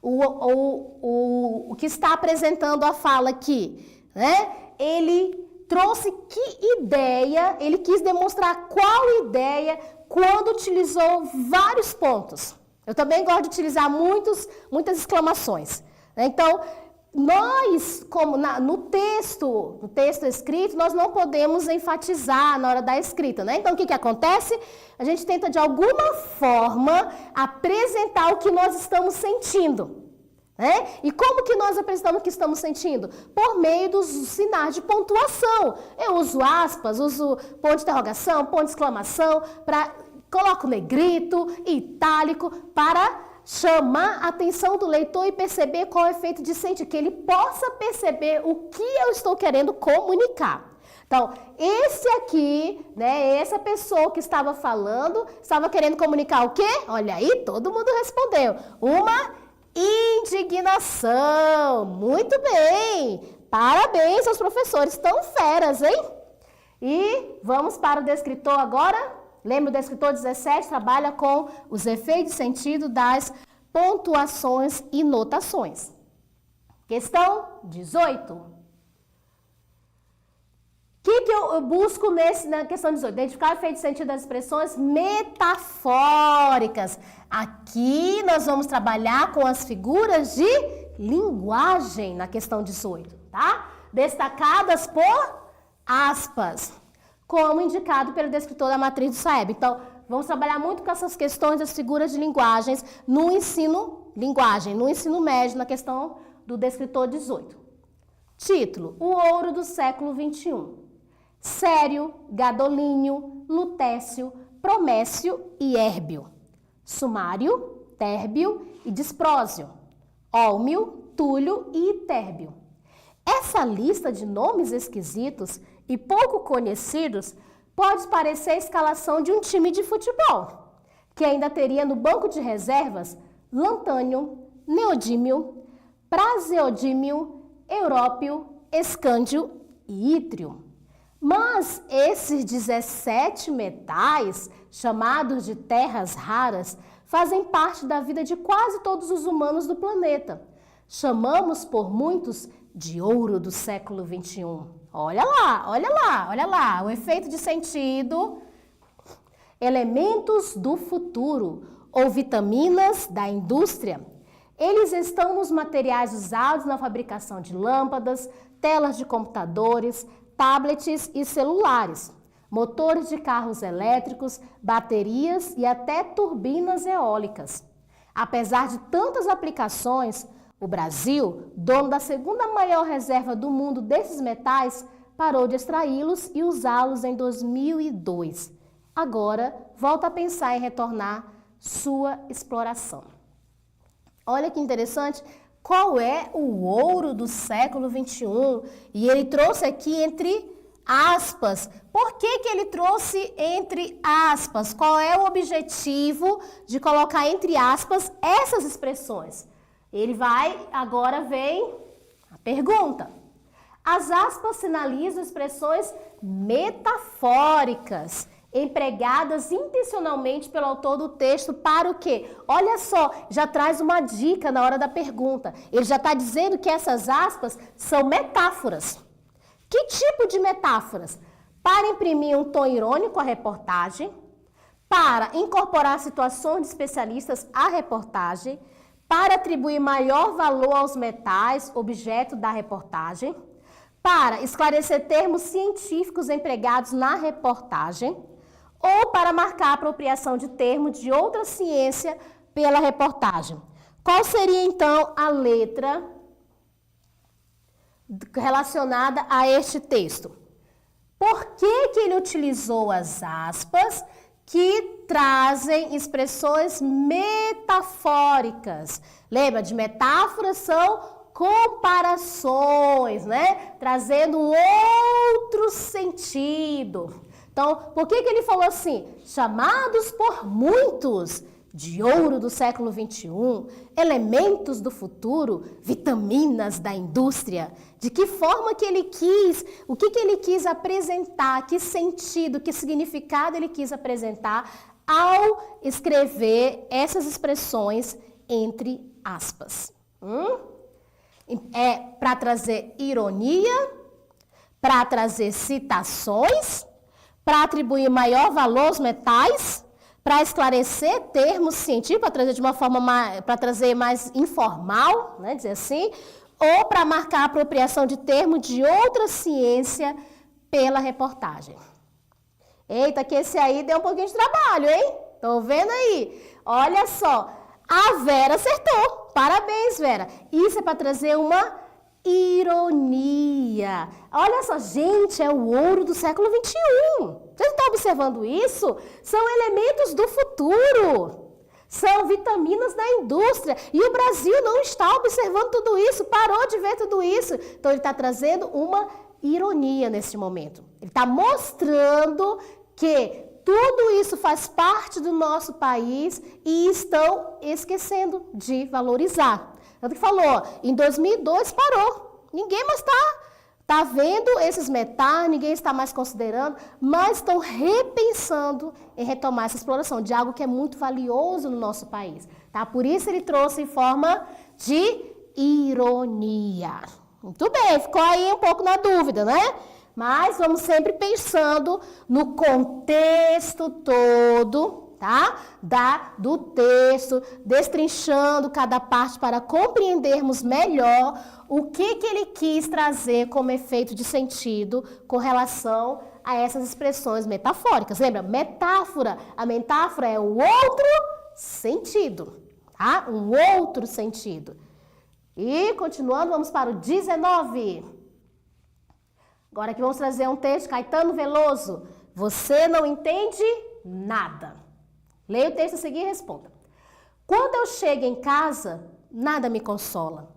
[SPEAKER 1] O que está apresentando a fala aqui, né? Ele trouxe que ideia, ele quis demonstrar qual ideia quando utilizou vários pontos. Eu também gosto de utilizar muitas exclamações. Né? Então, nós, como no texto escrito, nós não podemos enfatizar na hora da escrita, né? Então, o que acontece? A gente tenta, de alguma forma, apresentar o que nós estamos sentindo. E como que nós apresentamos o que estamos sentindo? Por meio dos sinais de pontuação. Eu uso aspas, uso ponto de interrogação, ponto de exclamação, coloco negrito, itálico, para chamar a atenção do leitor e perceber qual é o efeito de sentir, que ele possa perceber o que eu estou querendo comunicar. Então, esse aqui, essa pessoa que estava falando, estava querendo comunicar o quê? Olha aí, todo mundo respondeu. Uma indignação. Muito bem. Parabéns aos professores, tão feras, hein? E vamos para o descritor agora. Lembra, o descritor 17 trabalha com os efeitos de sentido das pontuações e notações. Questão 18. O que eu busco na questão 18? Identificar o efeito de sentido das expressões metafóricas. Aqui nós vamos trabalhar com as figuras de linguagem na questão 18, tá? Destacadas por aspas, como indicado pelo descritor da matriz do Saeb. Então, vamos trabalhar muito com essas questões das figuras de linguagens no ensino médio, na questão do descritor 18. Título: O ouro do século XXI. Sério, Gadolínio, Lutécio, Promécio e Hérbio. Sumário, Térbio e Disprósio. Ólmio, Túlio e Itérbio. Essa lista de nomes esquisitos e pouco conhecidos pode parecer a escalação de um time de futebol, que ainda teria no banco de reservas Lantânio, Neodímio, Praseodímio, Európio, Escândio e Ítrio. Mas esses 17 metais, chamados de terras raras, fazem parte da vida de quase todos os humanos do planeta. Chamamos por muitos de ouro do século XXI. Olha lá, o efeito de sentido. Elementos do futuro, ou vitaminas da indústria. Eles estão nos materiais usados na fabricação de lâmpadas, telas de computadores, tablets e celulares, motores de carros elétricos, baterias e até turbinas eólicas. Apesar de tantas aplicações, o Brasil, dono da segunda maior reserva do mundo desses metais, parou de extraí-los e usá-los em 2002. Agora, volta a pensar em retornar sua exploração. Olha que interessante. Qual é o ouro do século XXI? E ele trouxe aqui entre aspas. Por que ele trouxe entre aspas? Qual é o objetivo de colocar entre aspas essas expressões? Agora vem a pergunta. As aspas sinalizam expressões metafóricas, empregadas intencionalmente pelo autor do texto para o quê? Olha só, já traz uma dica na hora da pergunta. Ele já está dizendo que essas aspas são metáforas. Que tipo de metáforas? Para imprimir um tom irônico à reportagem, para incorporar situações de especialistas à reportagem, para atribuir maior valor aos metais, objeto da reportagem, para esclarecer termos científicos empregados na reportagem, ou para marcar a apropriação de termos de outra ciência pela reportagem. Qual seria, então, a letra relacionada a este texto? Por que ele utilizou as aspas que trazem expressões metafóricas? Lembra, de metáforas são comparações, Trazendo um outro sentido. Então, por que ele falou assim? Chamados por muitos de ouro do século XXI, elementos do futuro, vitaminas da indústria. De que forma que ele quis, o que ele quis apresentar, que sentido, que significado ele quis apresentar ao escrever essas expressões entre aspas. É para trazer ironia, para trazer citações, para atribuir maior valor aos metais, para esclarecer termos científicos, para trazer de uma forma para trazer mais informal, dizer assim, ou para marcar a apropriação de termo de outra ciência pela reportagem. Eita, que esse aí deu um pouquinho de trabalho, hein? Tô vendo aí. Olha só, a Vera acertou. Parabéns, Vera. Isso é para trazer uma ironia. Olha só, gente, é o ouro do século XXI. Vocês estão observando isso? São elementos do futuro. São vitaminas da indústria. E o Brasil não está observando tudo isso, parou de ver tudo isso. Então, ele está trazendo uma ironia nesse momento. Ele está mostrando que tudo isso faz parte do nosso país e estão esquecendo de valorizar. Tanto que falou, em 2002 parou. Ninguém mais está vendo esses metais, ninguém está mais considerando, mas estão repensando em retomar essa exploração de algo que é muito valioso no nosso país. Tá? Por isso ele trouxe em forma de ironia. Muito bem, ficou aí um pouco na dúvida, né? Mas vamos sempre pensando no contexto todo, tá? Do texto, destrinchando cada parte para compreendermos melhor o que ele quis trazer como efeito de sentido com relação a essas expressões metafóricas. Lembra? Metáfora. A metáfora é um outro sentido, tá? Um outro sentido. E continuando, vamos para o 19. Agora aqui vamos trazer um texto, Caetano Veloso. Você não entende nada. Leia o texto a seguir e responda. Quando eu chego em casa, nada me consola.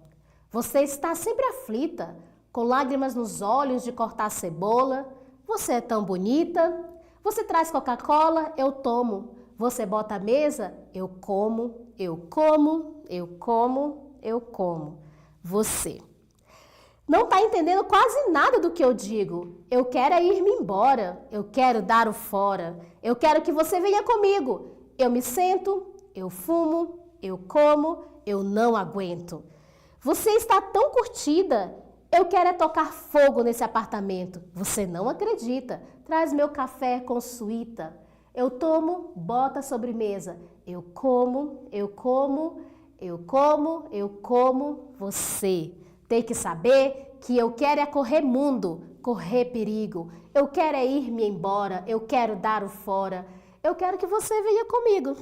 [SPEAKER 1] Você está sempre aflita, com lágrimas nos olhos de cortar cebola. Você é tão bonita. Você traz Coca-Cola, eu tomo. Você bota a mesa, eu como, eu como, eu como, eu como. Você não está entendendo quase nada do que eu digo. Eu quero é ir-me embora. Eu quero dar o fora. Eu quero que você venha comigo. Eu me sento, eu fumo, eu como, eu não aguento. Você está tão curtida. Eu quero é tocar fogo nesse apartamento. Você não acredita. Traz meu café com suíta. Eu tomo, bota a sobremesa. Eu como, eu como, eu como, eu como você. Tem que saber que eu quero é correr mundo, correr perigo. Eu quero é ir-me embora, eu quero dar o fora. Eu quero que você venha comigo.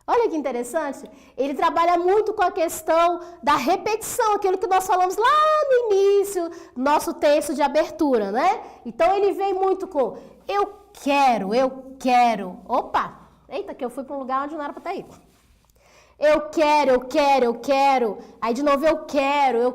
[SPEAKER 1] Olha que interessante. Ele trabalha muito com a questão da repetição, aquilo que nós falamos lá no início, nosso texto de abertura, né? Então ele vem muito com eu quero, eu quero. Opa, eita, que eu fui para um lugar onde não era para estar aí. Eu quero, eu quero, eu quero. Aí de novo eu quero.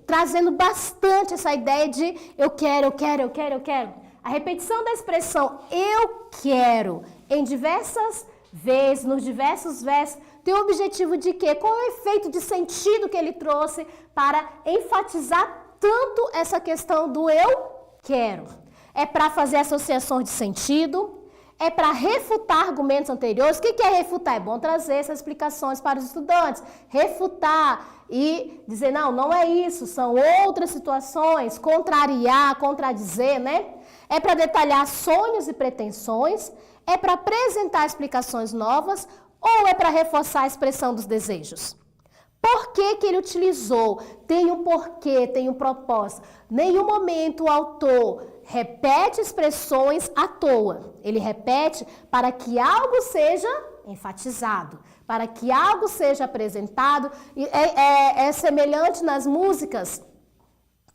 [SPEAKER 1] Trazendo bastante essa ideia de eu quero, eu quero, eu quero, eu quero. A repetição da expressão eu quero em diversas vezes, nos diversos versos, tem o objetivo de quê? Qual é o efeito de sentido que ele trouxe para enfatizar tanto essa questão do eu quero? É para fazer associações de sentido, é para refutar argumentos anteriores. O que é refutar? É bom trazer essas explicações para os estudantes. Refutar e dizer, não é isso, são outras situações, contrariar, contradizer, né? É para detalhar sonhos e pretensões, é para apresentar explicações novas ou é para reforçar a expressão dos desejos? Por que ele utilizou? Tem um porquê, tem um propósito. Nenhum momento o autor repete expressões à toa. Ele repete para que algo seja enfatizado, para que algo seja apresentado. É semelhante nas músicas,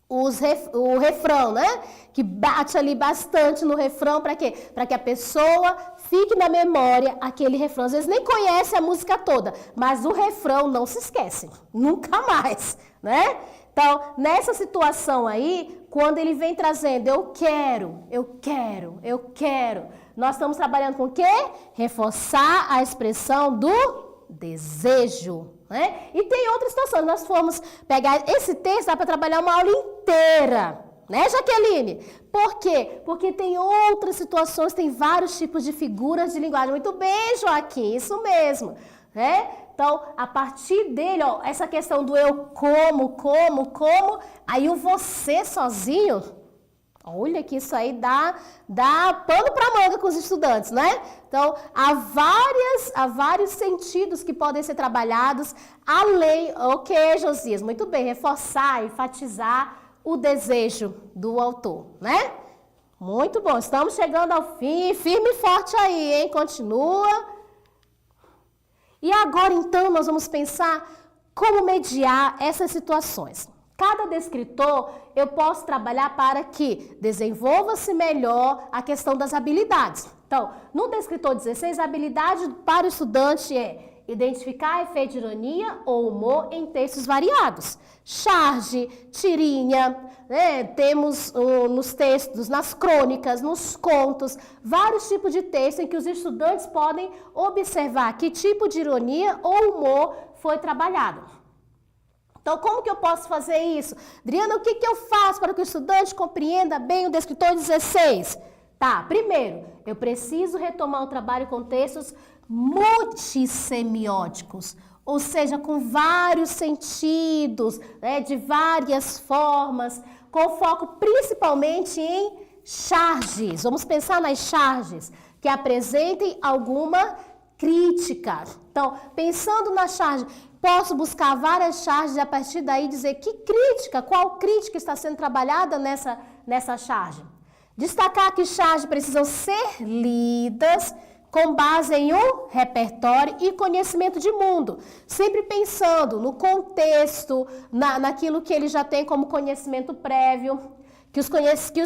[SPEAKER 1] o refrão, né? Que bate ali bastante no refrão, para quê? Para que a pessoa fique na memória aquele refrão. Às vezes nem conhece a música toda, mas o refrão não se esquece, nunca mais, né? Então, nessa situação aí, quando ele vem trazendo eu quero, eu quero, eu quero, nós estamos trabalhando com o quê? Reforçar a expressão do desejo, né? E tem outras situações, nós formos pegar esse texto, dá para trabalhar uma aula inteira, né, Jaqueline? Por quê? Porque tem outras situações, tem vários tipos de figuras de linguagem. Muito bem, Joaquim, isso mesmo, né? Então, a partir dele, ó, essa questão do eu como, aí o você sozinho, Olha que isso aí dá pano para manga com os estudantes, né? Então, há vários sentidos que podem ser trabalhados, além, ok, Josias, muito bem, reforçar, enfatizar o desejo do autor, né? Muito bom, estamos chegando ao fim, firme e forte aí, hein? Continua. E agora, então, nós vamos pensar como mediar essas situações. Cada descritor, eu posso trabalhar para que desenvolva-se melhor a questão das habilidades. Então, no descritor 16, a habilidade para o estudante é identificar efeito de ironia ou humor em textos variados. Charge, tirinha, né? Temos nos textos, nas crônicas, nos contos, vários tipos de textos em que os estudantes podem observar que tipo de ironia ou humor foi trabalhado. Então, como que eu posso fazer isso? Adriana, o que eu faço para que o estudante compreenda bem o descritor 16? Tá, primeiro, eu preciso retomar o trabalho com textos multissemióticos, ou seja, com vários sentidos, né, de várias formas, com foco principalmente em charges. Vamos pensar nas charges, que apresentem alguma crítica. Então, pensando na charge, posso buscar várias charges e a partir daí dizer que crítica, qual crítica está sendo trabalhada nessa charge. Destacar que charges precisam ser lidas com base em um repertório e conhecimento de mundo, sempre pensando no contexto, naquilo que ele já tem como conhecimento prévio, que os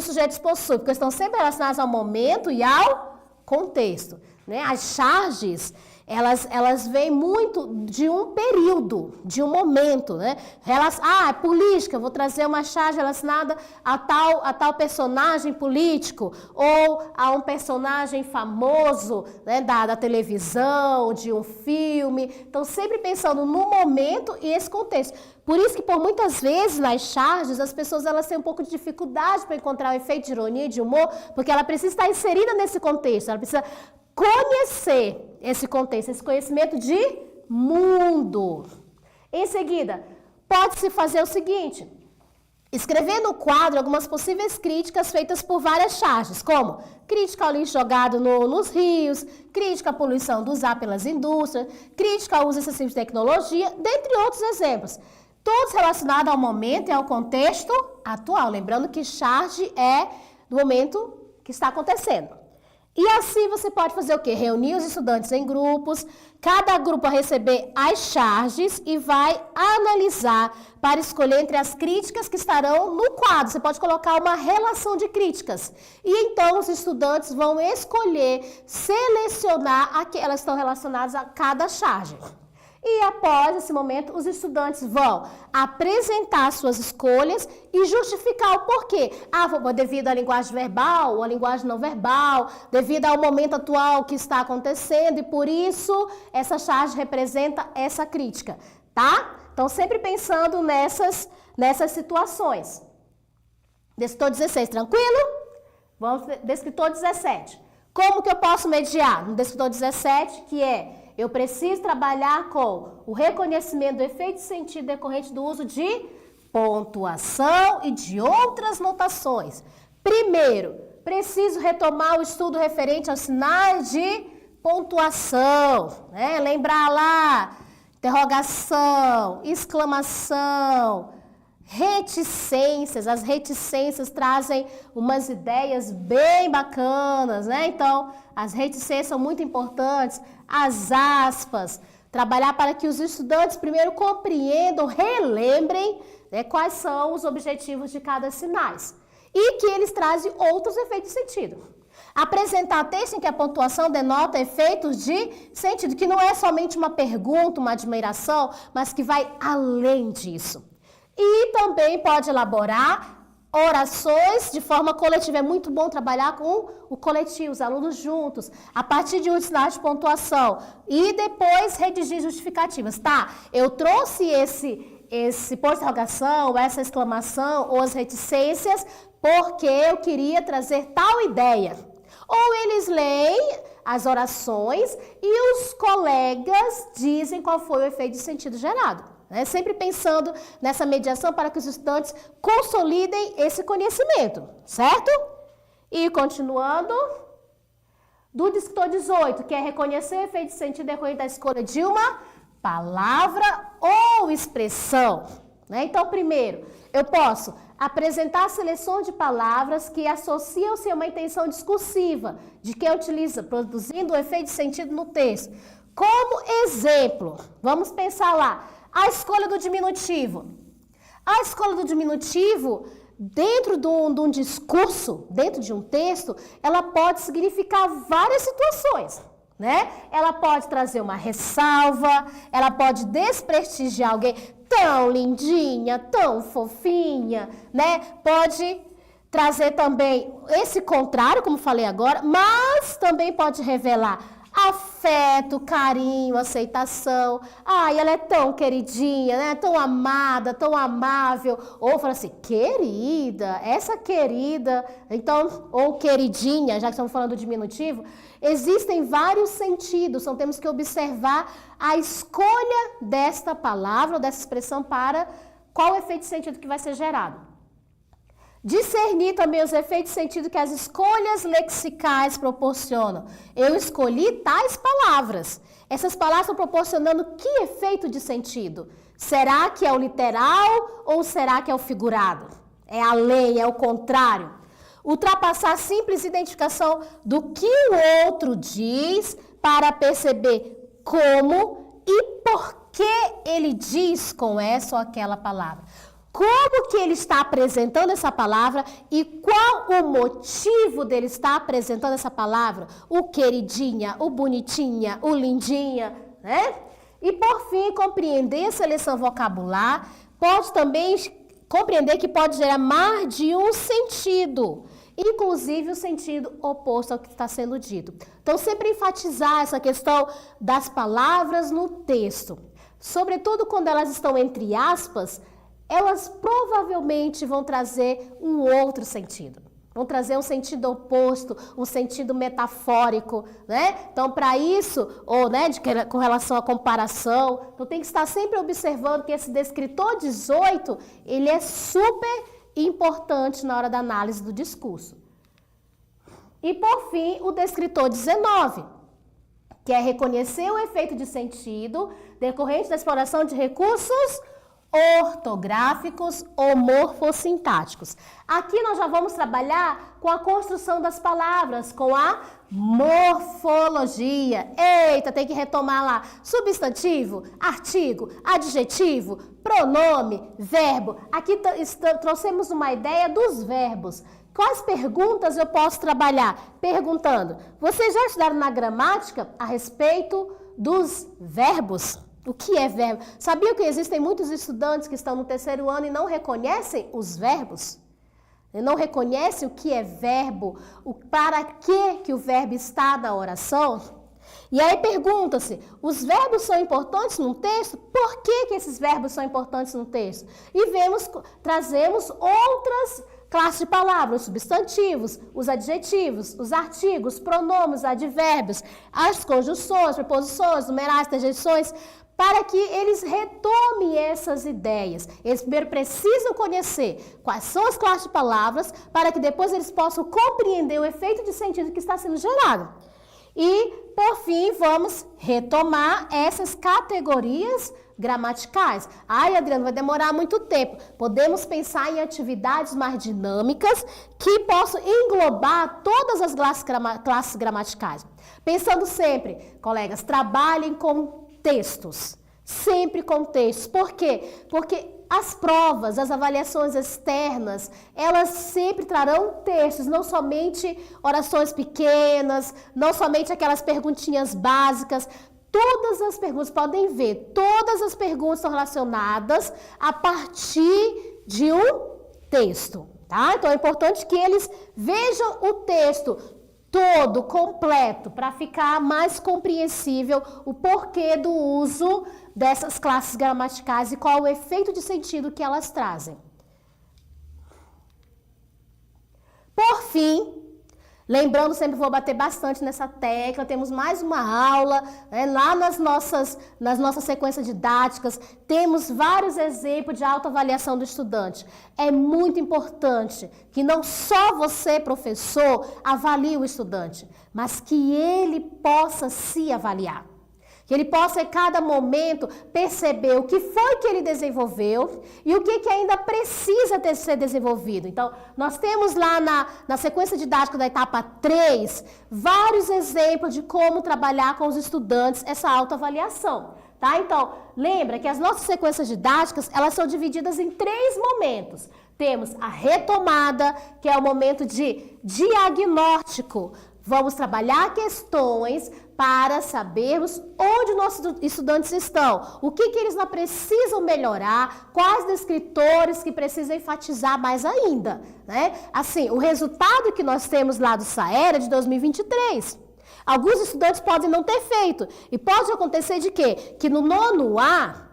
[SPEAKER 1] sujeitos possuem, porque estão sempre relacionados ao momento e ao contexto, né? As charges, elas vêm muito de um período, de um momento, né? É política, eu vou trazer uma charge relacionada a tal personagem político ou a um personagem famoso, né, da televisão, de um filme. Então, sempre pensando no momento e esse contexto. Por isso que, por muitas vezes, nas charges, as pessoas elas têm um pouco de dificuldade para encontrar o efeito de ironia e de humor, porque ela precisa estar inserida nesse contexto, ela precisa conhecer esse contexto, esse conhecimento de mundo. Em seguida, pode-se fazer o seguinte: escrever no quadro algumas possíveis críticas feitas por várias charges, como crítica ao lixo jogado nos rios, crítica à poluição do ar pelas indústrias, crítica ao uso excessivo de tecnologia, dentre outros exemplos. Todos relacionados ao momento e ao contexto atual. Lembrando que charge é do momento que está acontecendo. E assim você pode fazer o quê? Reunir os estudantes em grupos, cada grupo vai receber as charges e vai analisar para escolher entre as críticas que estarão no quadro. Você pode colocar uma relação de críticas. E então os estudantes vão escolher, selecionar aquelas que estão relacionadas a cada charge. E após esse momento, os estudantes vão apresentar suas escolhas e justificar o porquê. Devido à linguagem verbal ou à linguagem não verbal, devido ao momento atual que está acontecendo, e por isso essa charge representa essa crítica, tá? Então, sempre pensando nessas situações. Descritor 16, tranquilo? Vamos para descritor 17. Como que eu posso mediar? No descritor 17, que é: eu preciso trabalhar com o reconhecimento do efeito de sentido decorrente do uso de pontuação e de outras notações. Primeiro, preciso retomar o estudo referente aos sinais de pontuação, né? Lembrar lá, interrogação, exclamação, reticências. As reticências trazem umas ideias bem bacanas, né? Então, as reticências são muito importantes. As aspas, trabalhar para que os estudantes primeiro compreendam, relembrem, né, quais são os objetivos de cada sinais. E que eles trazem outros efeitos de sentido. Apresentar texto em que a pontuação denota efeitos de sentido, que não é somente uma pergunta, uma admiração, mas que vai além disso. E também pode elaborar orações de forma coletiva. É muito bom trabalhar com o coletivo, os alunos juntos, a partir de um sinal de pontuação. E depois redigir justificativas. Tá, eu trouxe esse ponto de interrogação, essa exclamação ou as reticências porque eu queria trazer tal ideia. Ou eles leem as orações e os colegas dizem qual foi o efeito de sentido gerado. né? Sempre pensando nessa mediação para que os estudantes consolidem esse conhecimento, certo? E continuando, do descritor 18, que é reconhecer o efeito de sentido decorrente da escolha de uma palavra ou expressão, né? Então, primeiro, eu posso apresentar a seleção de palavras que associam-se a uma intenção discursiva de quem utiliza, produzindo o efeito de sentido no texto. Como exemplo, vamos pensar lá, a escolha do diminutivo. A escolha do diminutivo, dentro de um discurso, dentro de um texto, ela pode significar várias situações, né? Ela pode trazer uma ressalva, ela pode desprestigiar alguém, tão lindinha, tão fofinha, né? Pode trazer também esse contrário, como falei agora, mas também pode revelar afeto, carinho, aceitação. Ai, ela é tão queridinha, né? Tão amada, tão amável. Ou fala assim, querida, essa querida. Então, ou queridinha, já que estamos falando do diminutivo. Existem vários sentidos, então temos que observar a escolha desta palavra, ou dessa expressão para qual o efeito de sentido que vai ser gerado. Discernir também os efeitos de sentido que as escolhas lexicais proporcionam. Eu escolhi tais palavras. Essas palavras estão proporcionando que efeito de sentido? Será que é o literal ou será que é o figurado? É a lei, é o contrário. Ultrapassar a simples identificação do que o outro diz para perceber como e por que ele diz com essa ou aquela palavra. Como que ele está apresentando essa palavra e qual o motivo dele estar apresentando essa palavra? O queridinha, o bonitinha, o lindinha, né? E por fim, compreender a seleção vocabular, pode também compreender que pode gerar mais de um sentido, inclusive o sentido oposto ao que está sendo dito. Então, sempre enfatizar essa questão das palavras no texto, sobretudo quando elas estão entre aspas, elas provavelmente vão trazer um outro sentido. Vão trazer um sentido oposto, um sentido metafórico, né? Então, para isso, ou né, com relação à comparação, então tem que estar sempre observando que esse descritor 18, ele é super importante na hora da análise do discurso. E, por fim, o descritor 19, que é reconhecer o efeito de sentido decorrente da exploração de recursos ortográficos ou morfossintáticos. Aqui nós já vamos trabalhar com a construção das palavras, com a morfologia. Eita, tem que retomar lá. Substantivo, artigo, adjetivo, pronome, verbo. Aqui trouxemos uma ideia dos verbos. Quais perguntas eu posso trabalhar? Perguntando, vocês já estudaram na gramática a respeito dos verbos? O que é verbo? Sabia que existem muitos estudantes que estão no terceiro ano e não reconhecem os verbos? E não reconhecem o que é verbo, o para que o verbo está na oração? E aí pergunta-se, os verbos são importantes no texto? Por que esses verbos são importantes no texto? E trazemos outras classes de palavras, os substantivos, os adjetivos, os artigos, pronomes, advérbios, as conjunções, preposições, numerais, interjeições, para que eles retomem essas ideias. Eles primeiro precisam conhecer quais são as classes de palavras, para que depois eles possam compreender o efeito de sentido que está sendo gerado. E, por fim, vamos retomar essas categorias gramaticais. Ai, Adriano, vai demorar muito tempo. Podemos pensar em atividades mais dinâmicas que possam englobar todas as classes gramaticais. Pensando sempre, colegas, trabalhem com textos, sempre com textos. Por quê? Porque as provas, as avaliações externas, elas sempre trarão textos, não somente orações pequenas, não somente aquelas perguntinhas básicas. Todas as perguntas, podem ver, todas as perguntas são relacionadas a partir de um texto, tá? Então é importante que eles vejam o texto todo, completo, para ficar mais compreensível o porquê do uso dessas classes gramaticais e qual o efeito de sentido que elas trazem. Por fim, Lembrando, sempre vou bater bastante nessa tecla, temos mais uma aula, né, lá nas nossas sequências didáticas, temos vários exemplos de autoavaliação do estudante. É muito importante que não só você, professor, avalie o estudante, mas que ele possa se avaliar. Que ele possa, em cada momento, perceber o que foi que ele desenvolveu e o que ainda precisa ser desenvolvido. Então, nós temos lá na sequência didática da etapa 3, vários exemplos de como trabalhar com os estudantes essa autoavaliação. Tá? Então, lembra que as nossas sequências didáticas, elas são divididas em 3 momentos. Temos a retomada, que é o momento de diagnóstico. Vamos trabalhar questões para sabermos onde nossos estudantes estão, o que eles não precisam melhorar, quais descritores que precisam enfatizar mais ainda, né? Assim, o resultado que nós temos lá do SAERA de 2023. Alguns estudantes podem não ter feito, e pode acontecer de quê? Que no nono A,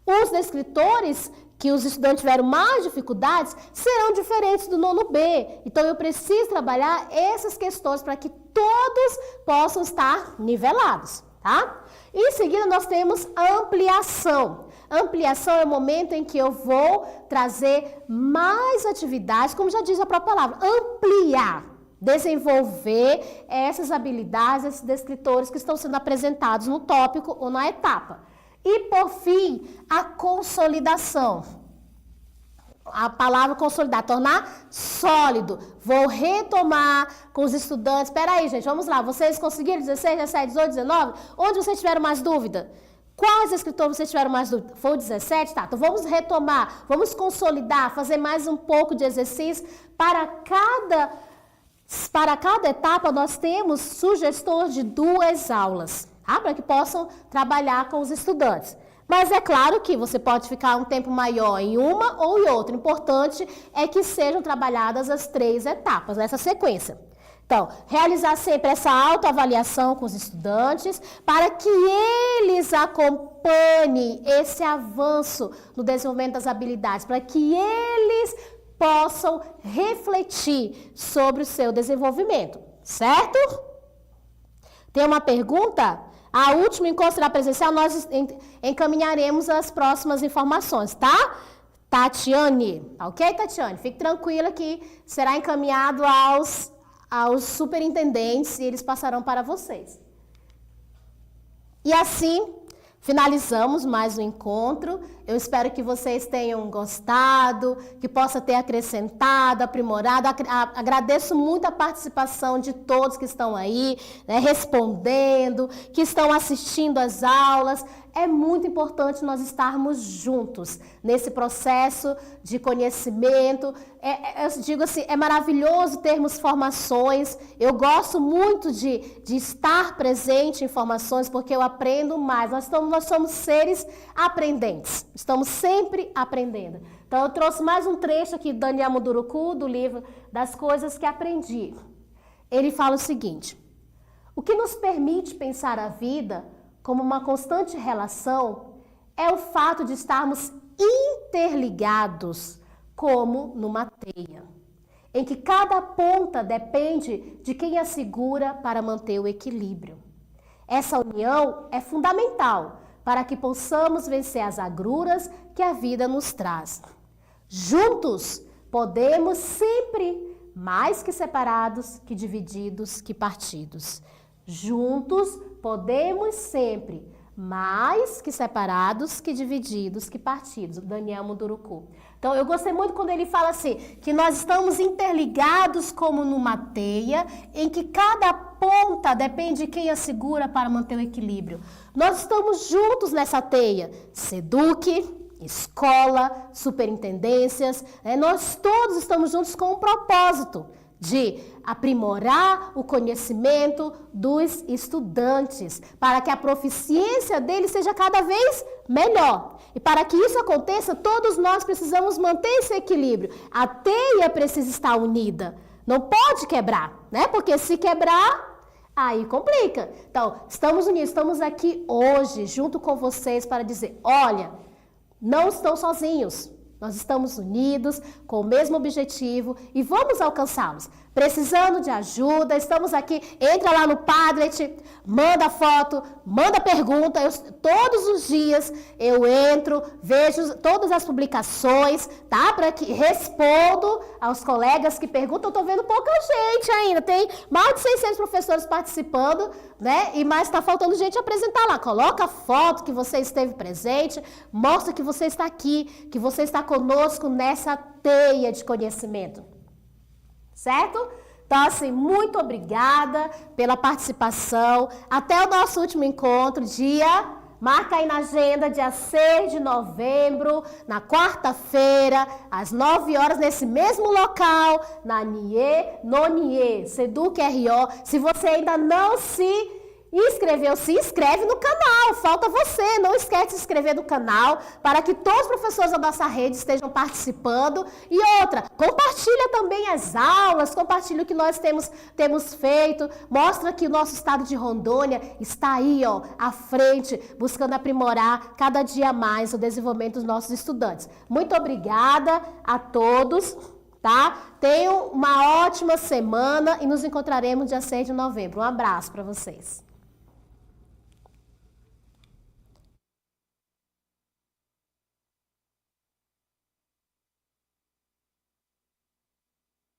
[SPEAKER 1] os descritores que os estudantes tiveram mais dificuldades serão diferentes do nono B. Então, eu preciso trabalhar essas questões para que todos possam estar nivelados, tá? Em seguida, nós temos a ampliação. A ampliação é o momento em que eu vou trazer mais atividades, como já diz a própria palavra, ampliar, desenvolver essas habilidades, esses descritores que estão sendo apresentados no tópico ou na etapa. E, por fim, a consolidação. A palavra consolidar, tornar sólido. Vou retomar com os estudantes. Espera aí, gente, vamos lá. Vocês conseguiram 16, 17, 18, 19? Onde vocês tiveram mais dúvida? Quais escritores vocês tiveram mais dúvida? Foi o 17? Tá, então vamos retomar, vamos consolidar, fazer mais um pouco de exercício. Para cada etapa, nós temos sugestões de 2 aulas. Para que possam trabalhar com os estudantes. Mas é claro que você pode ficar um tempo maior em uma ou em outra. O importante é que sejam trabalhadas as 3 etapas nessa sequência. Então, realizar sempre essa autoavaliação com os estudantes para que eles acompanhem esse avanço no desenvolvimento das habilidades, para que eles possam refletir sobre o seu desenvolvimento, certo? Tem uma pergunta? A última encontro será presencial, nós encaminharemos as próximas informações, tá? Tatiane, ok, Tatiane? Fique tranquila que será encaminhado aos superintendentes e eles passarão para vocês. E assim, finalizamos mais um encontro. Eu espero que vocês tenham gostado, que possa ter acrescentado, aprimorado. Agradeço muito a participação de todos que estão aí, né, respondendo, que estão assistindo às aulas. É muito importante nós estarmos juntos nesse processo de conhecimento. Eu digo assim, é maravilhoso termos formações. Eu gosto muito de estar presente em formações porque eu aprendo mais. Nós somos seres aprendentes. Estamos sempre aprendendo. Então, eu trouxe mais um trecho aqui do Daniel Munduruku, do livro Das Coisas que Aprendi. Ele fala o seguinte: o que nos permite pensar a vida como uma constante relação é o fato de estarmos interligados como numa teia, em que cada ponta depende de quem a segura para manter o equilíbrio. Essa união é fundamental para que possamos vencer as agruras que a vida nos traz. Juntos, podemos sempre, mais que separados, que divididos, que partidos. Juntos, podemos sempre, mais que separados, que divididos, que partidos. Daniel Munduruku. Então, eu gostei muito quando ele fala assim, que nós estamos interligados como numa teia, em que cada ponta depende de quem a segura para manter o equilíbrio. Nós estamos juntos nessa teia. SEDUC, escola, superintendências, nós todos estamos juntos com um propósito de aprimorar o conhecimento dos estudantes, para que a proficiência deles seja cada vez melhor. E para que isso aconteça, todos nós precisamos manter esse equilíbrio. A teia precisa estar unida, não pode quebrar, né? Porque se quebrar, aí complica. Então, estamos unidos, estamos aqui hoje, junto com vocês, para dizer, olha, não estão sozinhos. Nós estamos unidos com o mesmo objetivo e vamos alcançá-los. Precisando de ajuda, estamos aqui, entra lá no Padlet, manda foto, manda pergunta. Todos os dias eu entro, vejo todas as publicações, tá? Para que respondo aos colegas que perguntam. Estou vendo pouca gente ainda, tem mais de 600 professores participando, né? E mais está faltando gente apresentar lá. Coloca a foto que você esteve presente, mostra que você está aqui, que você está conosco nessa teia de conhecimento. Certo? Então, assim, muito obrigada pela participação. Até o nosso último encontro, marca aí na agenda, dia 6 de novembro, na quarta-feira, às 9 horas, nesse mesmo local, na no NIE, Seduc RO. Se você ainda não se inscreveu, se inscreve no canal, falta você, não esquece de se inscrever no canal, para que todos os professores da nossa rede estejam participando. E outra, compartilha também as aulas, compartilha o que nós temos feito, mostra que o nosso estado de Rondônia está aí, ó, à frente, buscando aprimorar cada dia mais o desenvolvimento dos nossos estudantes. Muito obrigada a todos, tá? Tenham uma ótima semana e nos encontraremos dia 6 de novembro. Um abraço para vocês.